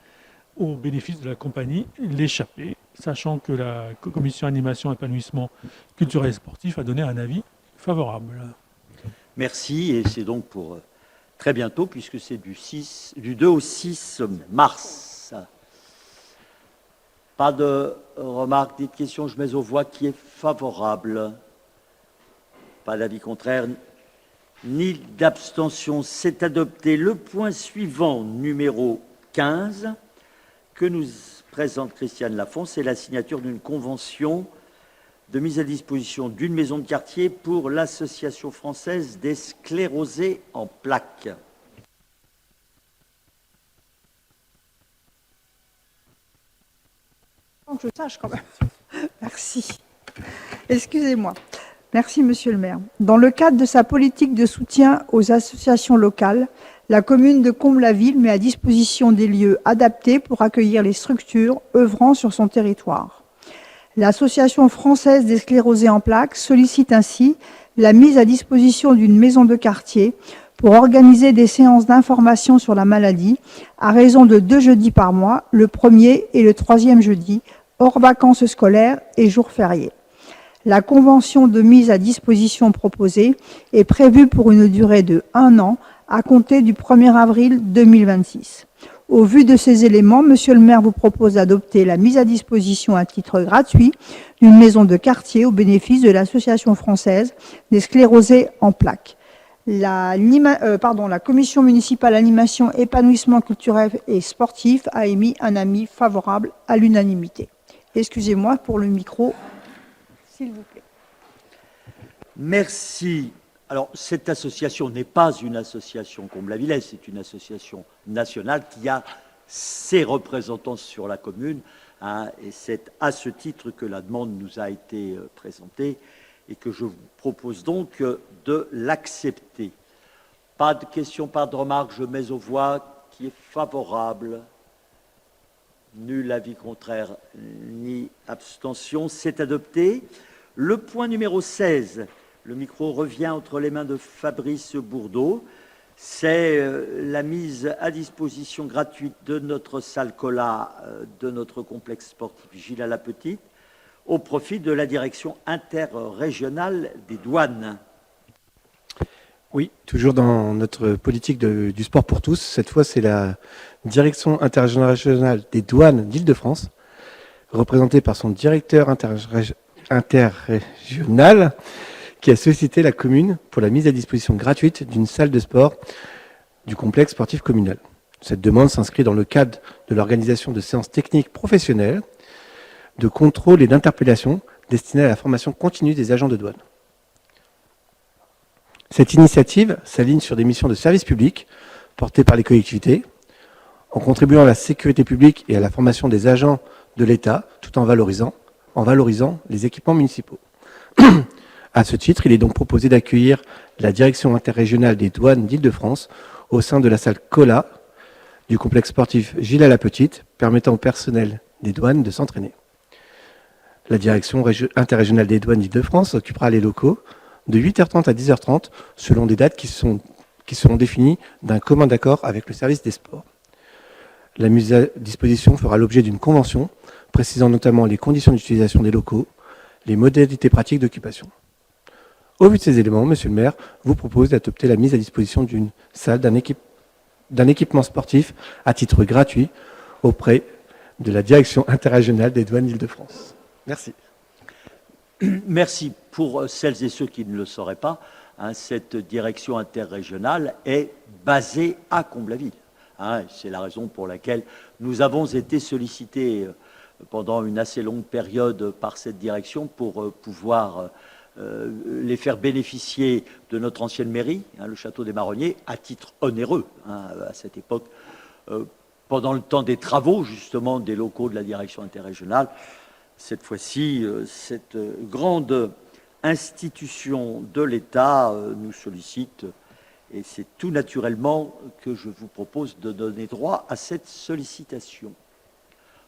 au bénéfice de la compagnie L'Échappée, sachant que la commission animation et épanouissement culturel et sportif a donné un avis favorable. Merci, et c'est donc pour très bientôt, puisque c'est du 2 au 6 mars. Pas de remarques, ni de questions, je mets aux voix qui est favorable. Pas d'avis contraire, ni d'abstention. C'est adopté. Le point suivant, numéro 15, que nous présente Christiane Lafont, c'est la signature d'une convention de mise à disposition d'une maison de quartier pour l'Association française des sclérosés en plaques. Que je sache quand même. Merci. Excusez-moi. Merci, monsieur le maire. Dans le cadre de sa politique de soutien aux associations locales, la commune de Comble-la-Ville met à disposition des lieux adaptés pour accueillir les structures œuvrant sur son territoire. L'Association française des sclérosés en plaques sollicite ainsi la mise à disposition d'une maison de quartier pour organiser des séances d'information sur la maladie à raison de 2 jeudis par mois, le 1er et le 3e jeudi, hors vacances scolaires et jours fériés. La convention de mise à disposition proposée est prévue pour une durée de 1 an à compter du 1er avril 2026. Au vu de ces éléments, monsieur le maire vous propose d'adopter la mise à disposition à titre gratuit d'une maison de quartier au bénéfice de l'Association française des sclérosés en plaques. La commission municipale animation, épanouissement culturel et sportif a émis un avis favorable à l'unanimité. Excusez-moi pour le micro, s'il vous plaît. Merci. Alors, cette association n'est pas une association Comble-la-Villaise, c'est une association nationale qui a ses représentants sur la commune, hein, et c'est à ce titre que la demande nous a été présentée et que je vous propose donc de l'accepter. Pas de questions, pas de remarques, je mets aux voix qui est favorable. Nul avis contraire ni abstention, c'est adopté. Le point numéro 16, le micro revient entre les mains de Fabrice Bourdeau. C'est la mise à disposition gratuite de notre salle Cola, de notre complexe sportif Gilles à la Petite, au profit de la direction interrégionale des douanes. Oui, toujours dans notre politique du sport pour tous. Cette fois, c'est la direction interrégionale des douanes d'Île-de-France, représentée par son directeur interrégional, qui a sollicité la commune pour la mise à disposition gratuite d'une salle de sport du complexe sportif communal. Cette demande s'inscrit dans le cadre de l'organisation de séances techniques professionnelles, de contrôle et d'interpellation destinées à la formation continue des agents de douane. Cette initiative s'aligne sur des missions de service public portées par les collectivités, en contribuant à la sécurité publique et à la formation des agents de l'État, tout en valorisant les équipements municipaux. À ce titre, il est donc proposé d'accueillir la direction interrégionale des douanes d'Île-de-France au sein de la salle Cola du complexe sportif Gilles-à-la-Petite, permettant au personnel des douanes de s'entraîner. La direction interrégionale des douanes d'Île-de-France occupera les locaux de 8h30 à 10h30, selon des dates qui seront définies d'un commun accord avec le service des sports. La mise à disposition fera l'objet d'une convention précisant notamment les conditions d'utilisation des locaux, les modalités pratiques d'occupation. Au vu de ces éléments, Monsieur le maire vous propose d'adopter la mise à disposition d'une salle, d'un équipement sportif à titre gratuit auprès de la direction interrégionale des douanes d'Île-de-France. Merci. Merci. Pour celles et ceux qui ne le sauraient pas, cette direction interrégionale est basée à Comble-la-Ville. C'est la raison pour laquelle nous avons été sollicités pendant une assez longue période par cette direction pour pouvoir les faire bénéficier de notre ancienne mairie, le château des Marronniers, à titre onéreux à cette époque, pendant le temps des travaux justement des locaux de la direction interrégionale. Cette fois-ci, cette grande institution de l'État nous sollicite et c'est tout naturellement que je vous propose de donner droit à cette sollicitation.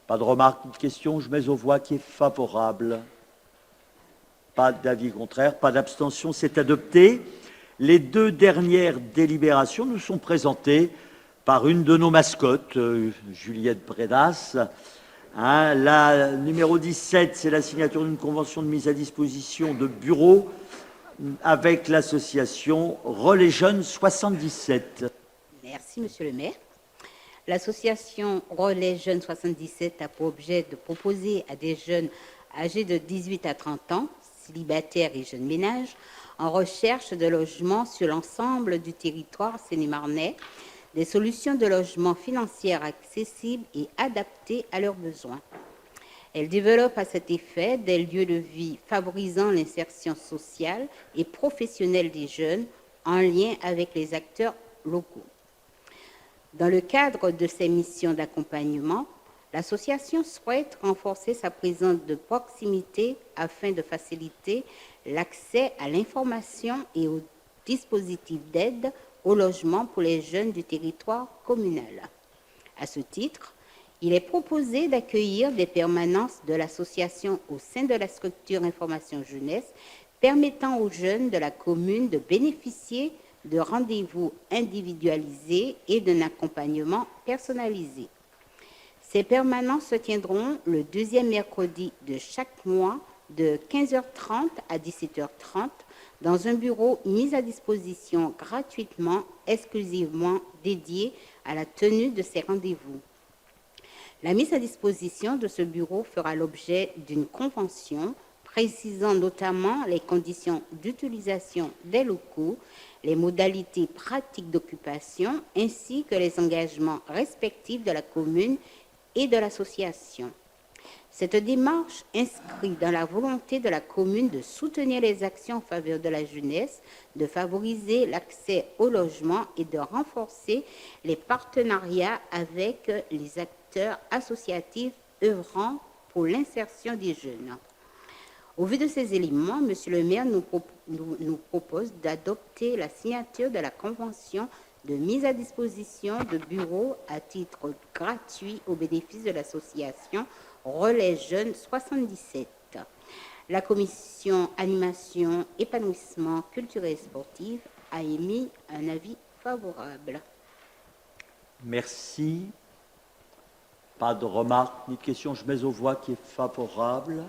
Pas de remarques, de questions, je mets aux voix qui est favorable. Pas d'avis contraire, pas d'abstention, c'est adopté. Les deux dernières délibérations nous sont présentées par une de nos mascottes, Juliette Bredas. La numéro 17, c'est la signature d'une convention de mise à disposition de bureaux avec l'association Relais Jeunes 77. Merci, Monsieur le maire. L'association Relais Jeunes 77 a pour objet de proposer à des jeunes âgés de 18 à 30 ans, célibataires et jeunes ménages, en recherche de logement sur l'ensemble du territoire sénémarnais, des solutions de logement financières accessibles et adaptées à leurs besoins. Elle développe à cet effet des lieux de vie favorisant l'insertion sociale et professionnelle des jeunes en lien avec les acteurs locaux. Dans le cadre de ses missions d'accompagnement, l'association souhaite renforcer sa présence de proximité afin de faciliter l'accès à l'information et aux dispositifs d'aide au logement pour les jeunes du territoire communal. À ce titre, il est proposé d'accueillir des permanences de l'association au sein de la structure information jeunesse, permettant aux jeunes de la commune de bénéficier de rendez-vous individualisés et d'un accompagnement personnalisé. Ces permanences se tiendront le deuxième mercredi de chaque mois de 15h30 à 17h30 dans un bureau mis à disposition gratuitement, exclusivement dédié à la tenue de ces rendez-vous. La mise à disposition de ce bureau fera l'objet d'une convention précisant notamment les conditions d'utilisation des locaux, les modalités pratiques d'occupation, ainsi que les engagements respectifs de la commune et de l'association. Cette démarche inscrit dans la volonté de la commune de soutenir les actions en faveur de la jeunesse, de favoriser l'accès au logement et de renforcer les partenariats avec les acteurs associatifs œuvrant pour l'insertion des jeunes. Au vu de ces éléments, Monsieur le maire nous propose d'adopter la signature de la convention de mise à disposition de bureaux à titre gratuit au bénéfice de l'association Relais Jeunes 77. La commission animation, épanouissement culturel et sportif a émis un avis favorable. Merci. Pas de remarques ni de questions. Je mets aux voix qui est favorable.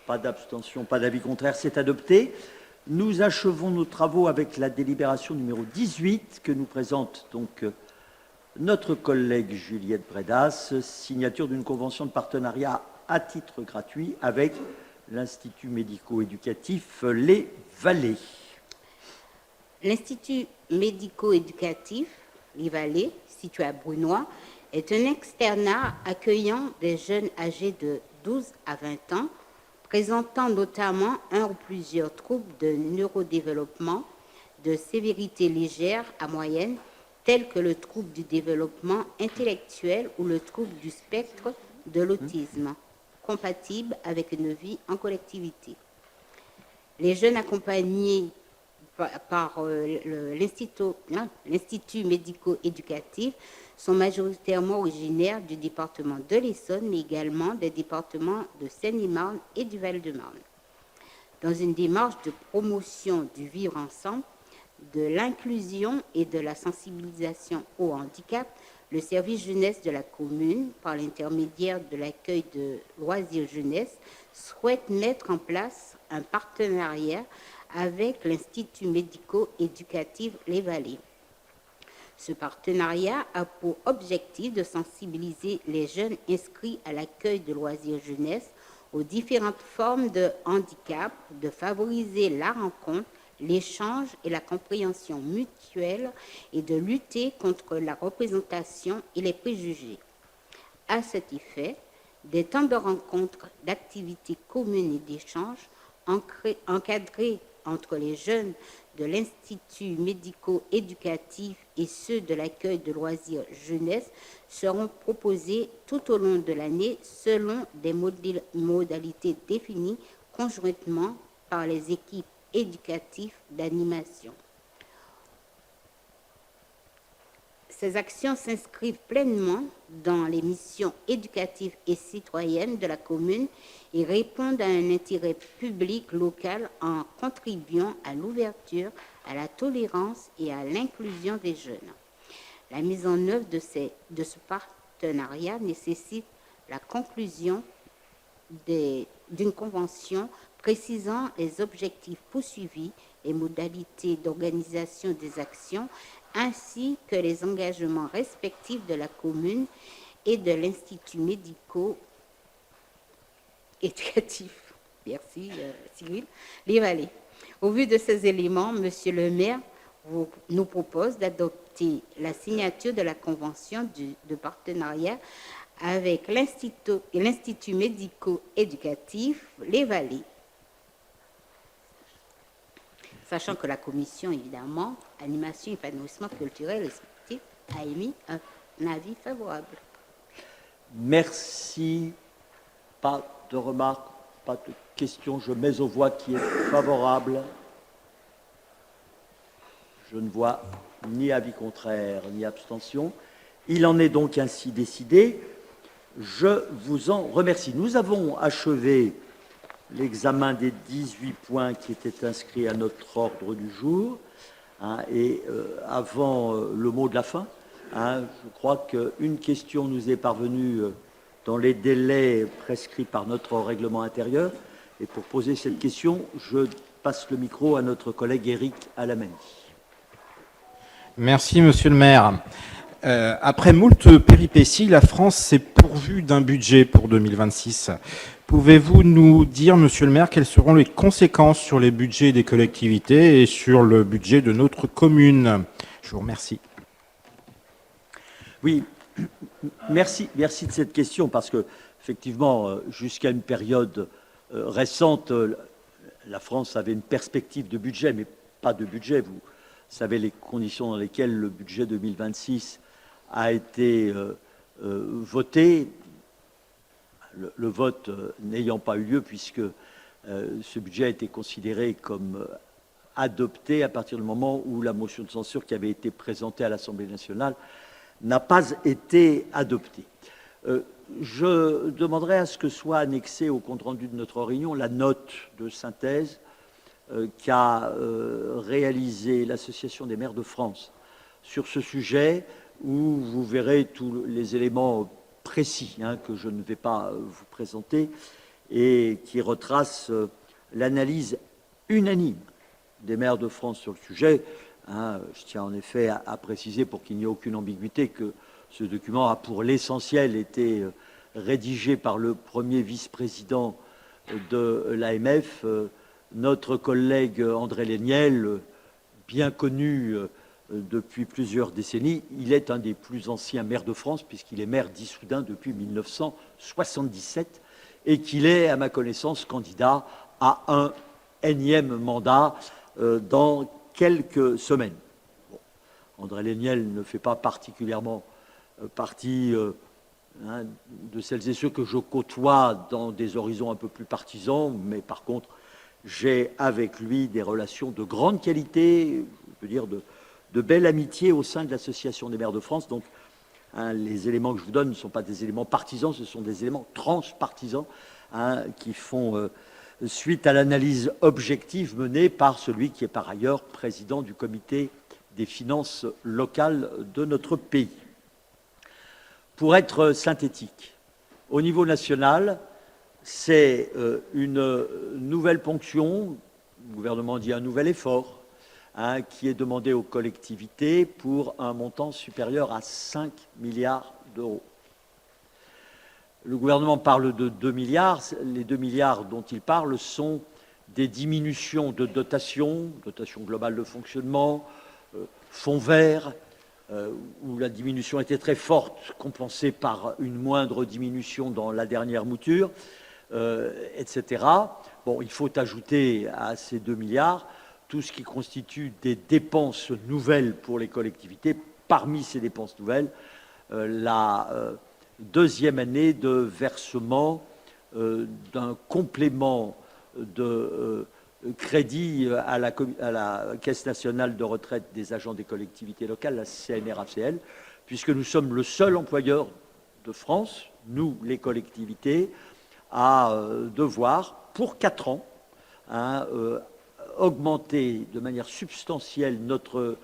Pas d'abstention, pas d'avis contraire, c'est adopté. Nous achevons nos travaux avec la délibération numéro 18 que nous présente donc notre collègue Juliette Bredas, signature d'une convention de partenariat à titre gratuit avec l'Institut médico-éducatif Les Vallées. L'Institut médico-éducatif Les Vallées, situé à Brunois, est un externat accueillant des jeunes âgés de 12 à 20 ans, présentant notamment un ou plusieurs troubles de neurodéveloppement de sévérité légère à moyenne, tels que le trouble du développement intellectuel ou le trouble du spectre de l'autisme, compatible avec une vie en collectivité. Les jeunes accompagnés par l'Institut médico-éducatif sont majoritairement originaires du département de l'Essonne, mais également des départements de Seine-et-Marne et du Val-de-Marne. Dans une démarche de promotion du vivre ensemble, de l'inclusion et de la sensibilisation au handicap, le service jeunesse de la commune, par l'intermédiaire de l'accueil de loisirs jeunesse, souhaite mettre en place un partenariat avec l'Institut médico-éducatif Les Vallées. Ce partenariat a pour objectif de sensibiliser les jeunes inscrits à l'accueil de loisirs jeunesse aux différentes formes de handicap, de favoriser la rencontre, l'échange et la compréhension mutuelle et de lutter contre la représentation et les préjugés. À cet effet, des temps de rencontre, d'activités communes et d'échanges encadrés entre les jeunes de l'Institut médico-éducatif et ceux de l'accueil de loisirs jeunesse seront proposés tout au long de l'année selon des modalités définies conjointement par les équipes éducatives d'animation. Ces actions s'inscrivent pleinement dans les missions éducatives et citoyennes de la commune et répondent à un intérêt public local en contribuant à l'ouverture, à la tolérance et à l'inclusion des jeunes. La mise en œuvre de ce partenariat nécessite la conclusion d'une convention précisant les objectifs poursuivis, les modalités d'organisation des actions, ainsi que les engagements respectifs de la commune et de l'Institut médico-éducatif. Merci, Cyril. Les Vallées. Au vu de ces éléments, Monsieur le maire nous propose d'adopter la signature de la convention de partenariat avec l'Institut médico-éducatif Les Vallées. Sachant que la commission, évidemment, animation, épanouissement culturel et sportif, a émis un avis favorable. Merci. Pas de remarques, pas de questions. Je mets aux voix qui est favorable. Je ne vois ni avis contraire, ni abstention. Il en est donc ainsi décidé. Je vous en remercie. Nous avons achevé l'examen des 18 points qui étaient inscrits à notre ordre du jour. Et avant le mot de la fin, je crois qu'une question nous est parvenue dans les délais prescrits par notre règlement intérieur. Et pour poser cette question, je passe le micro à notre collègue Éric Alamani. Merci, monsieur le maire. Après moult péripéties, la France s'est pourvue d'un budget pour 2026. Pouvez-vous nous dire, monsieur le maire, quelles seront les conséquences sur les budgets des collectivités et sur le budget de notre commune? Je vous remercie. Oui, merci de cette question, parce que, effectivement, jusqu'à une période récente, la France avait une perspective de budget, mais pas de budget. Vous savez les conditions dans lesquelles le budget 2026 a été voté. Le vote n'ayant pas eu lieu, puisque ce budget a été considéré comme adopté à partir du moment où la motion de censure qui avait été présentée à l'Assemblée nationale n'a pas été adoptée. Je demanderai à ce que soit annexée au compte-rendu de notre réunion la note de synthèse qu'a réalisée l'Association des maires de France sur ce sujet, où vous verrez tous les éléments précis que je ne vais pas vous présenter et qui retrace l'analyse unanime des maires de France sur le sujet. Je tiens en effet à préciser, pour qu'il n'y ait aucune ambiguïté, que ce document a pour l'essentiel été rédigé par le premier vice-président de l'AMF, notre collègue André Léniel, bien connu depuis plusieurs décennies. Il est un des plus anciens maires de France, puisqu'il est maire d'Issoudun depuis 1977, et qu'il est, à ma connaissance, candidat à un énième mandat dans quelques semaines. Bon. André Léniel ne fait pas particulièrement partie de celles et ceux que je côtoie dans des horizons un peu plus partisans, mais par contre, j'ai avec lui des relations de grande qualité, je veux dire de belle amitié au sein de l'Association des maires de France. Donc, les éléments que je vous donne ne sont pas des éléments partisans, ce sont des éléments transpartisans qui font suite à l'analyse objective menée par celui qui est par ailleurs président du comité des finances locales de notre pays. Pour être synthétique, au niveau national, c'est une nouvelle ponction, le gouvernement dit un nouvel effort, qui est demandé aux collectivités pour un montant supérieur à 5 milliards d'euros. Le gouvernement parle de 2 milliards. Les 2 milliards dont il parle sont des diminutions de dotation globale de fonctionnement, fonds verts, où la diminution était très forte, compensée par une moindre diminution dans la dernière mouture, etc. Bon, il faut ajouter à ces 2 milliards tout ce qui constitue des dépenses nouvelles pour les collectivités. Parmi ces dépenses nouvelles, la deuxième année de versement d'un complément de crédit à la Caisse nationale de retraite des agents des collectivités locales, la CNRACL, puisque nous sommes le seul employeur de France, nous, les collectivités, à devoir, pour 4 ans, augmenter de manière substantielle notre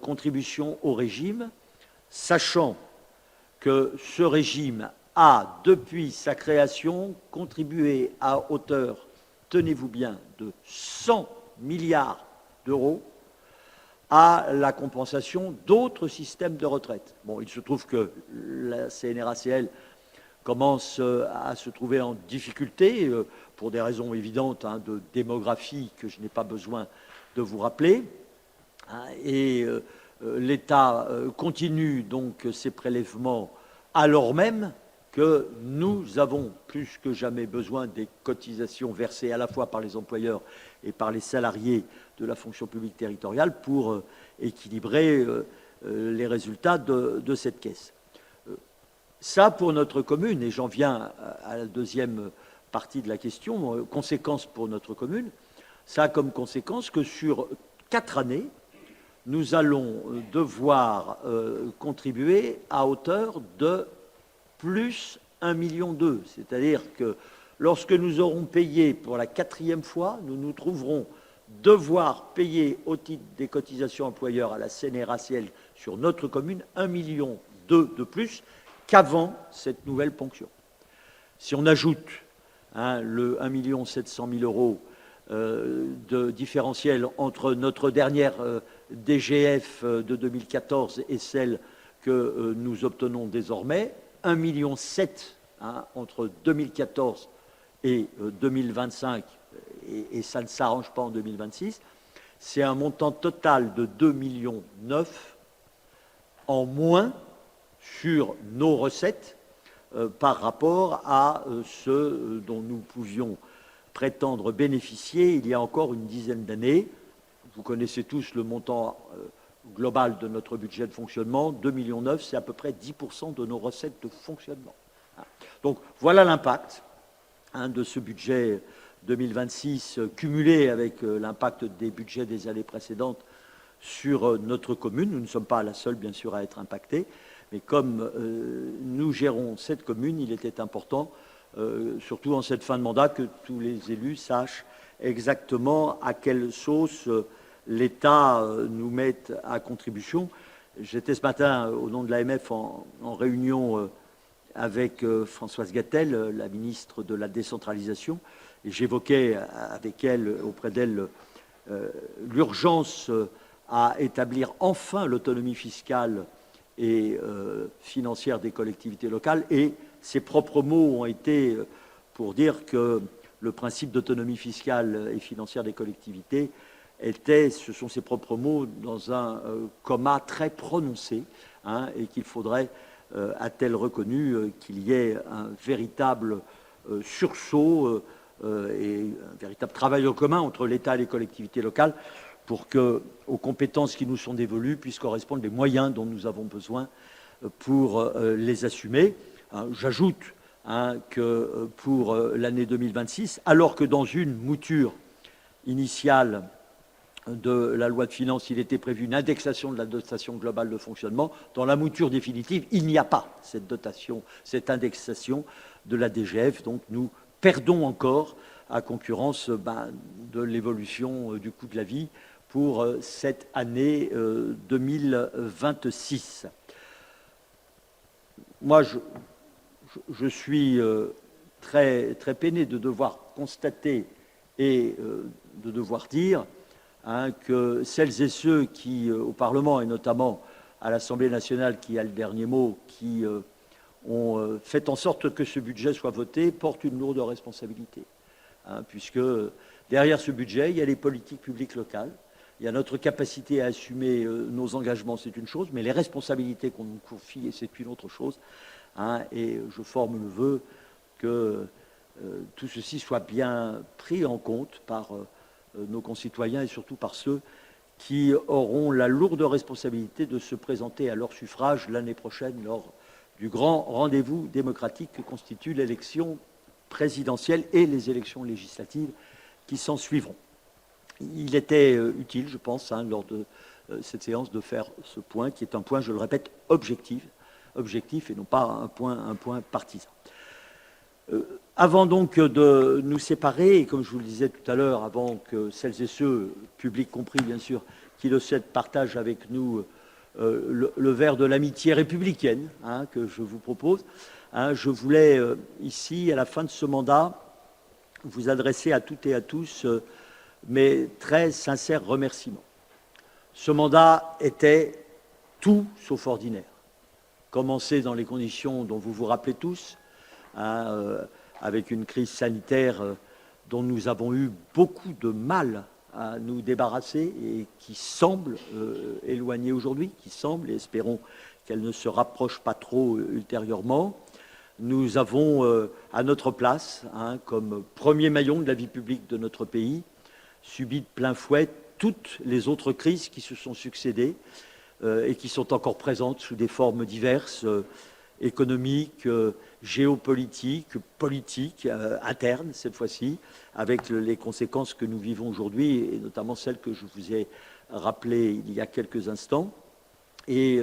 contribution au régime, sachant que ce régime a, depuis sa création, contribué à hauteur, tenez-vous bien, de 100 milliards d'euros à la compensation d'autres systèmes de retraite. Bon, il se trouve que la CNRACL commence à se trouver en difficulté, pour des raisons évidentes de démographie que je n'ai pas besoin de vous rappeler, et l'État continue donc ses prélèvements alors même que nous avons plus que jamais besoin des cotisations versées à la fois par les employeurs et par les salariés de la fonction publique territoriale pour équilibrer les résultats de cette caisse. Ça, pour notre commune, et j'en viens à la deuxième partie de la question, conséquence pour notre commune, ça a comme conséquence que sur 4 années, nous allons devoir contribuer à hauteur de plus 1,2 million. C'est-à-dire que lorsque nous aurons payé pour la 4e fois, nous nous trouverons devoir payer au titre des cotisations employeurs à la CNRACL sur notre commune 1,2 million de plus qu'avant cette nouvelle ponction. Si on ajoute le 1,7 million d'euros de différentiel entre notre dernière DGF de 2014 et celle que nous obtenons désormais, 1,7 million entre 2014 et 2025, et ça ne s'arrange pas en 2026, c'est un montant total de 2,9 millions en moins sur nos recettes par rapport à ce dont nous pouvions prétendre bénéficier il y a encore une dizaine d'années. Vous connaissez tous le montant global de notre budget de fonctionnement, 2,9 millions, c'est à peu près 10% de nos recettes de fonctionnement. Donc voilà l'impact de ce budget 2026 cumulé avec l'impact des budgets des années précédentes sur notre commune. Nous ne sommes pas la seule, bien sûr, à être impactés, mais comme nous gérons cette commune, il était important, surtout en cette fin de mandat, que tous les élus sachent exactement à quelle sauce l'État nous met à contribution. J'étais ce matin, au nom de l'AMF, en réunion avec Françoise Gatel, la ministre de la décentralisation, et j'évoquais avec elle, auprès d'elle, l'urgence à établir enfin l'autonomie fiscale et financière des collectivités locales. Et ses propres mots ont été pour dire que le principe d'autonomie fiscale et financière des collectivités était, ce sont ses propres mots, dans un coma très prononcé, et qu'il faudrait, a-t-elle reconnu, qu'il y ait un véritable sursaut et un véritable travail en commun entre l'État et les collectivités locales pour que, aux compétences qui nous sont dévolues, puissent correspondre les moyens dont nous avons besoin pour les assumer. J'ajoute que pour l'année 2026, alors que dans une mouture initiale de la loi de finances, il était prévu une indexation de la dotation globale de fonctionnement, dans la mouture définitive, il n'y a pas cette dotation, cette indexation de la DGF, donc nous perdons encore à concurrence de l'évolution du coût de la vie pour cette année 2026. Moi, je suis très, très peiné de devoir constater et de devoir dire que celles et ceux qui, au Parlement et notamment à l'Assemblée nationale, qui a le dernier mot, qui ont fait en sorte que ce budget soit voté, portent une lourde responsabilité. Puisque derrière ce budget, il y a les politiques publiques locales, il y a notre capacité à assumer nos engagements, c'est une chose, mais les responsabilités qu'on nous confie, c'est une autre chose. Et je forme le vœu que tout ceci soit bien pris en compte par nos concitoyens et surtout par ceux qui auront la lourde responsabilité de se présenter à leur suffrage l'année prochaine lors du grand rendez-vous démocratique que constitue l'élection présidentielle et les élections législatives qui s'en suivront. Il était utile, je pense, lors de cette séance, de faire ce point, qui est un point, je le répète, objectif et non pas un point partisan. Avant donc de nous séparer, et comme je vous le disais tout à l'heure, avant que celles et ceux, publics compris bien sûr, qui le souhaitent, partagent avec nous le verre de l'amitié républicaine que je vous propose, je voulais ici, à la fin de ce mandat, vous adresser à toutes et à tous mes très sincères remerciements. Ce mandat était tout sauf ordinaire. Commencé dans les conditions dont vous vous rappelez tous, avec une crise sanitaire dont nous avons eu beaucoup de mal à nous débarrasser et qui semble éloignée aujourd'hui, qui semble, et espérons qu'elle ne se rapproche pas trop ultérieurement. Nous avons à notre place, comme premier maillon de la vie publique de notre pays, subi de plein fouet toutes les autres crises qui se sont succédées et qui sont encore présentes sous des formes diverses, économiques, géopolitiques, politiques, internes cette fois-ci, avec les conséquences que nous vivons aujourd'hui, et notamment celles que je vous ai rappelées il y a quelques instants. Et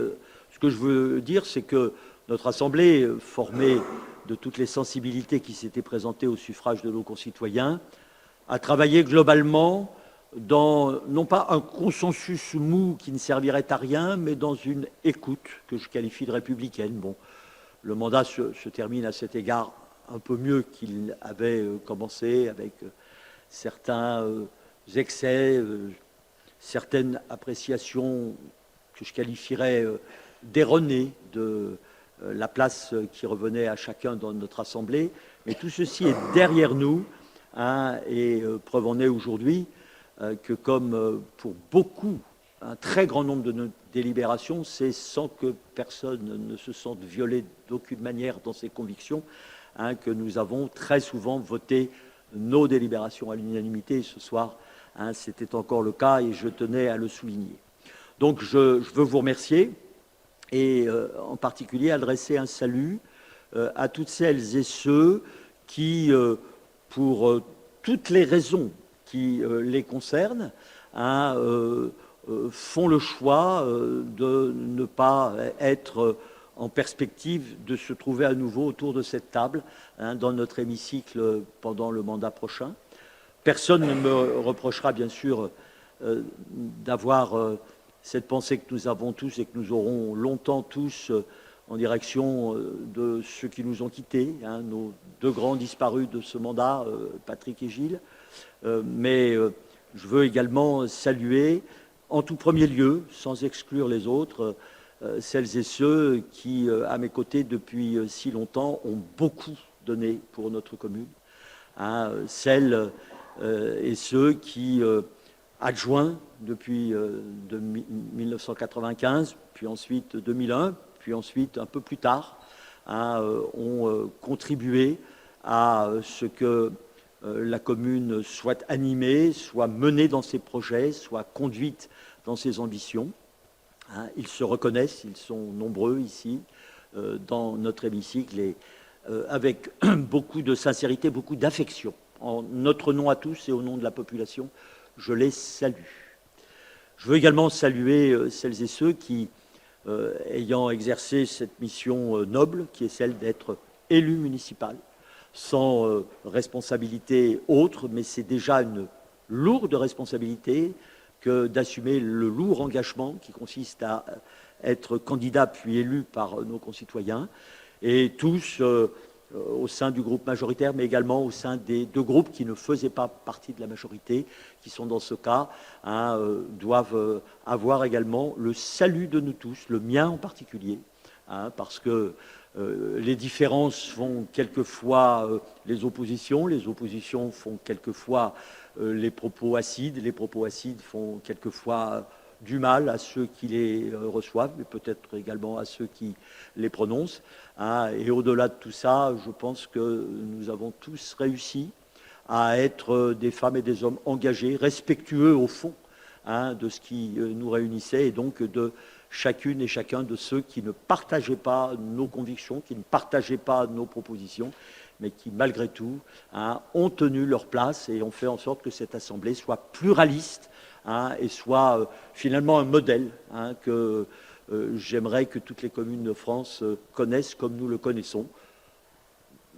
ce que je veux dire, c'est que notre Assemblée, formée de toutes les sensibilités qui s'étaient présentées au suffrage de nos concitoyens, a travaillé globalement dans, non pas un consensus mou qui ne servirait à rien, mais dans une écoute que je qualifie de républicaine. Bon, le mandat se termine à cet égard un peu mieux qu'il avait commencé, avec certains excès, certaines appréciations que je qualifierais d'erronées de la place qui revenait à chacun dans notre Assemblée. Mais tout ceci est derrière nous, et preuve en est aujourd'hui que, comme pour beaucoup, un très grand nombre de nos délibérations, c'est sans que personne ne se sente violé d'aucune manière dans ses convictions, que nous avons très souvent voté nos délibérations à l'unanimité. Ce soir, c'était encore le cas et je tenais à le souligner. Donc je veux vous remercier et en particulier adresser un salut à toutes celles et ceux qui, pour toutes les raisons qui les concernent, font le choix de ne pas être en perspective de se trouver à nouveau autour de cette table dans notre hémicycle pendant le mandat prochain. Personne ne me reprochera bien sûr d'avoir cette pensée que nous avons tous et que nous aurons longtemps tous en direction de ceux qui nous ont quittés, hein, nos deux grands disparus de ce mandat, Patrick et Gilles. Mais je veux également saluer, en tout premier lieu, sans exclure les autres, celles et ceux qui, à mes côtés depuis si longtemps, ont beaucoup donné pour notre commune. Hein, celles et ceux qui, adjoints depuis 1995, puis ensuite 2001, puis ensuite un peu plus tard, hein, ont contribué à ce que la commune soit animée, soit menée dans ses projets, soit conduite dans ses ambitions. Hein, ils se reconnaissent, ils sont nombreux ici dans notre hémicycle et avec beaucoup de sincérité, beaucoup d'affection. En notre nom à tous et au nom de la population, je les salue. Je veux également saluer celles et ceux qui, ayant exercé cette mission noble, qui est celle d'être élu municipal, sans responsabilité autre, mais c'est déjà une lourde responsabilité que d'assumer le lourd engagement qui consiste à être candidat puis élu par nos concitoyens, et tous au sein du groupe majoritaire, mais également au sein des deux groupes qui ne faisaient pas partie de la majorité, qui sont dans ce cas, hein, doivent avoir également le salut de nous tous, le mien en particulier, hein, parce que les différences font quelquefois les oppositions font quelquefois les propos acides font quelquefois du mal à ceux qui les reçoivent, mais peut-être également à ceux qui les prononcent. Hein, et au-delà de tout ça, je pense que nous avons tous réussi à être des femmes et des hommes engagés, respectueux au fond, hein, de ce qui nous réunissait, et donc de chacune et chacun de ceux qui ne partageaient pas nos convictions, qui ne partageaient pas nos propositions, mais qui, malgré tout, hein, ont tenu leur place et ont fait en sorte que cette Assemblée soit pluraliste, hein, et soit finalement un modèle, hein, que j'aimerais que toutes les communes de France connaissent comme nous le connaissons.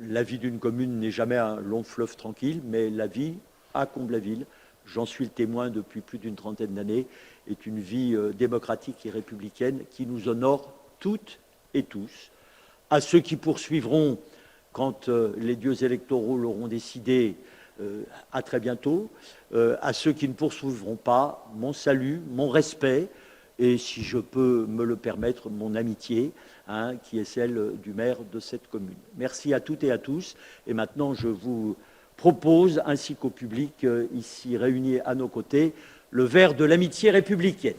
La vie d'une commune n'est jamais un long fleuve tranquille, mais la vie à Comble-la-Ville, j'en suis le témoin depuis plus d'une trentaine d'années, est une vie démocratique et républicaine qui nous honore toutes et tous. À ceux qui poursuivront quand les dieux électoraux l'auront décidé, à très bientôt. À ceux qui ne poursuivront pas, mon salut, mon respect, et si je peux me le permettre, mon amitié, hein, qui est celle du maire de cette commune. Merci à toutes et à tous. Et maintenant, je vous propose, ainsi qu'au public ici réuni à nos côtés, le verre de l'amitié républicaine.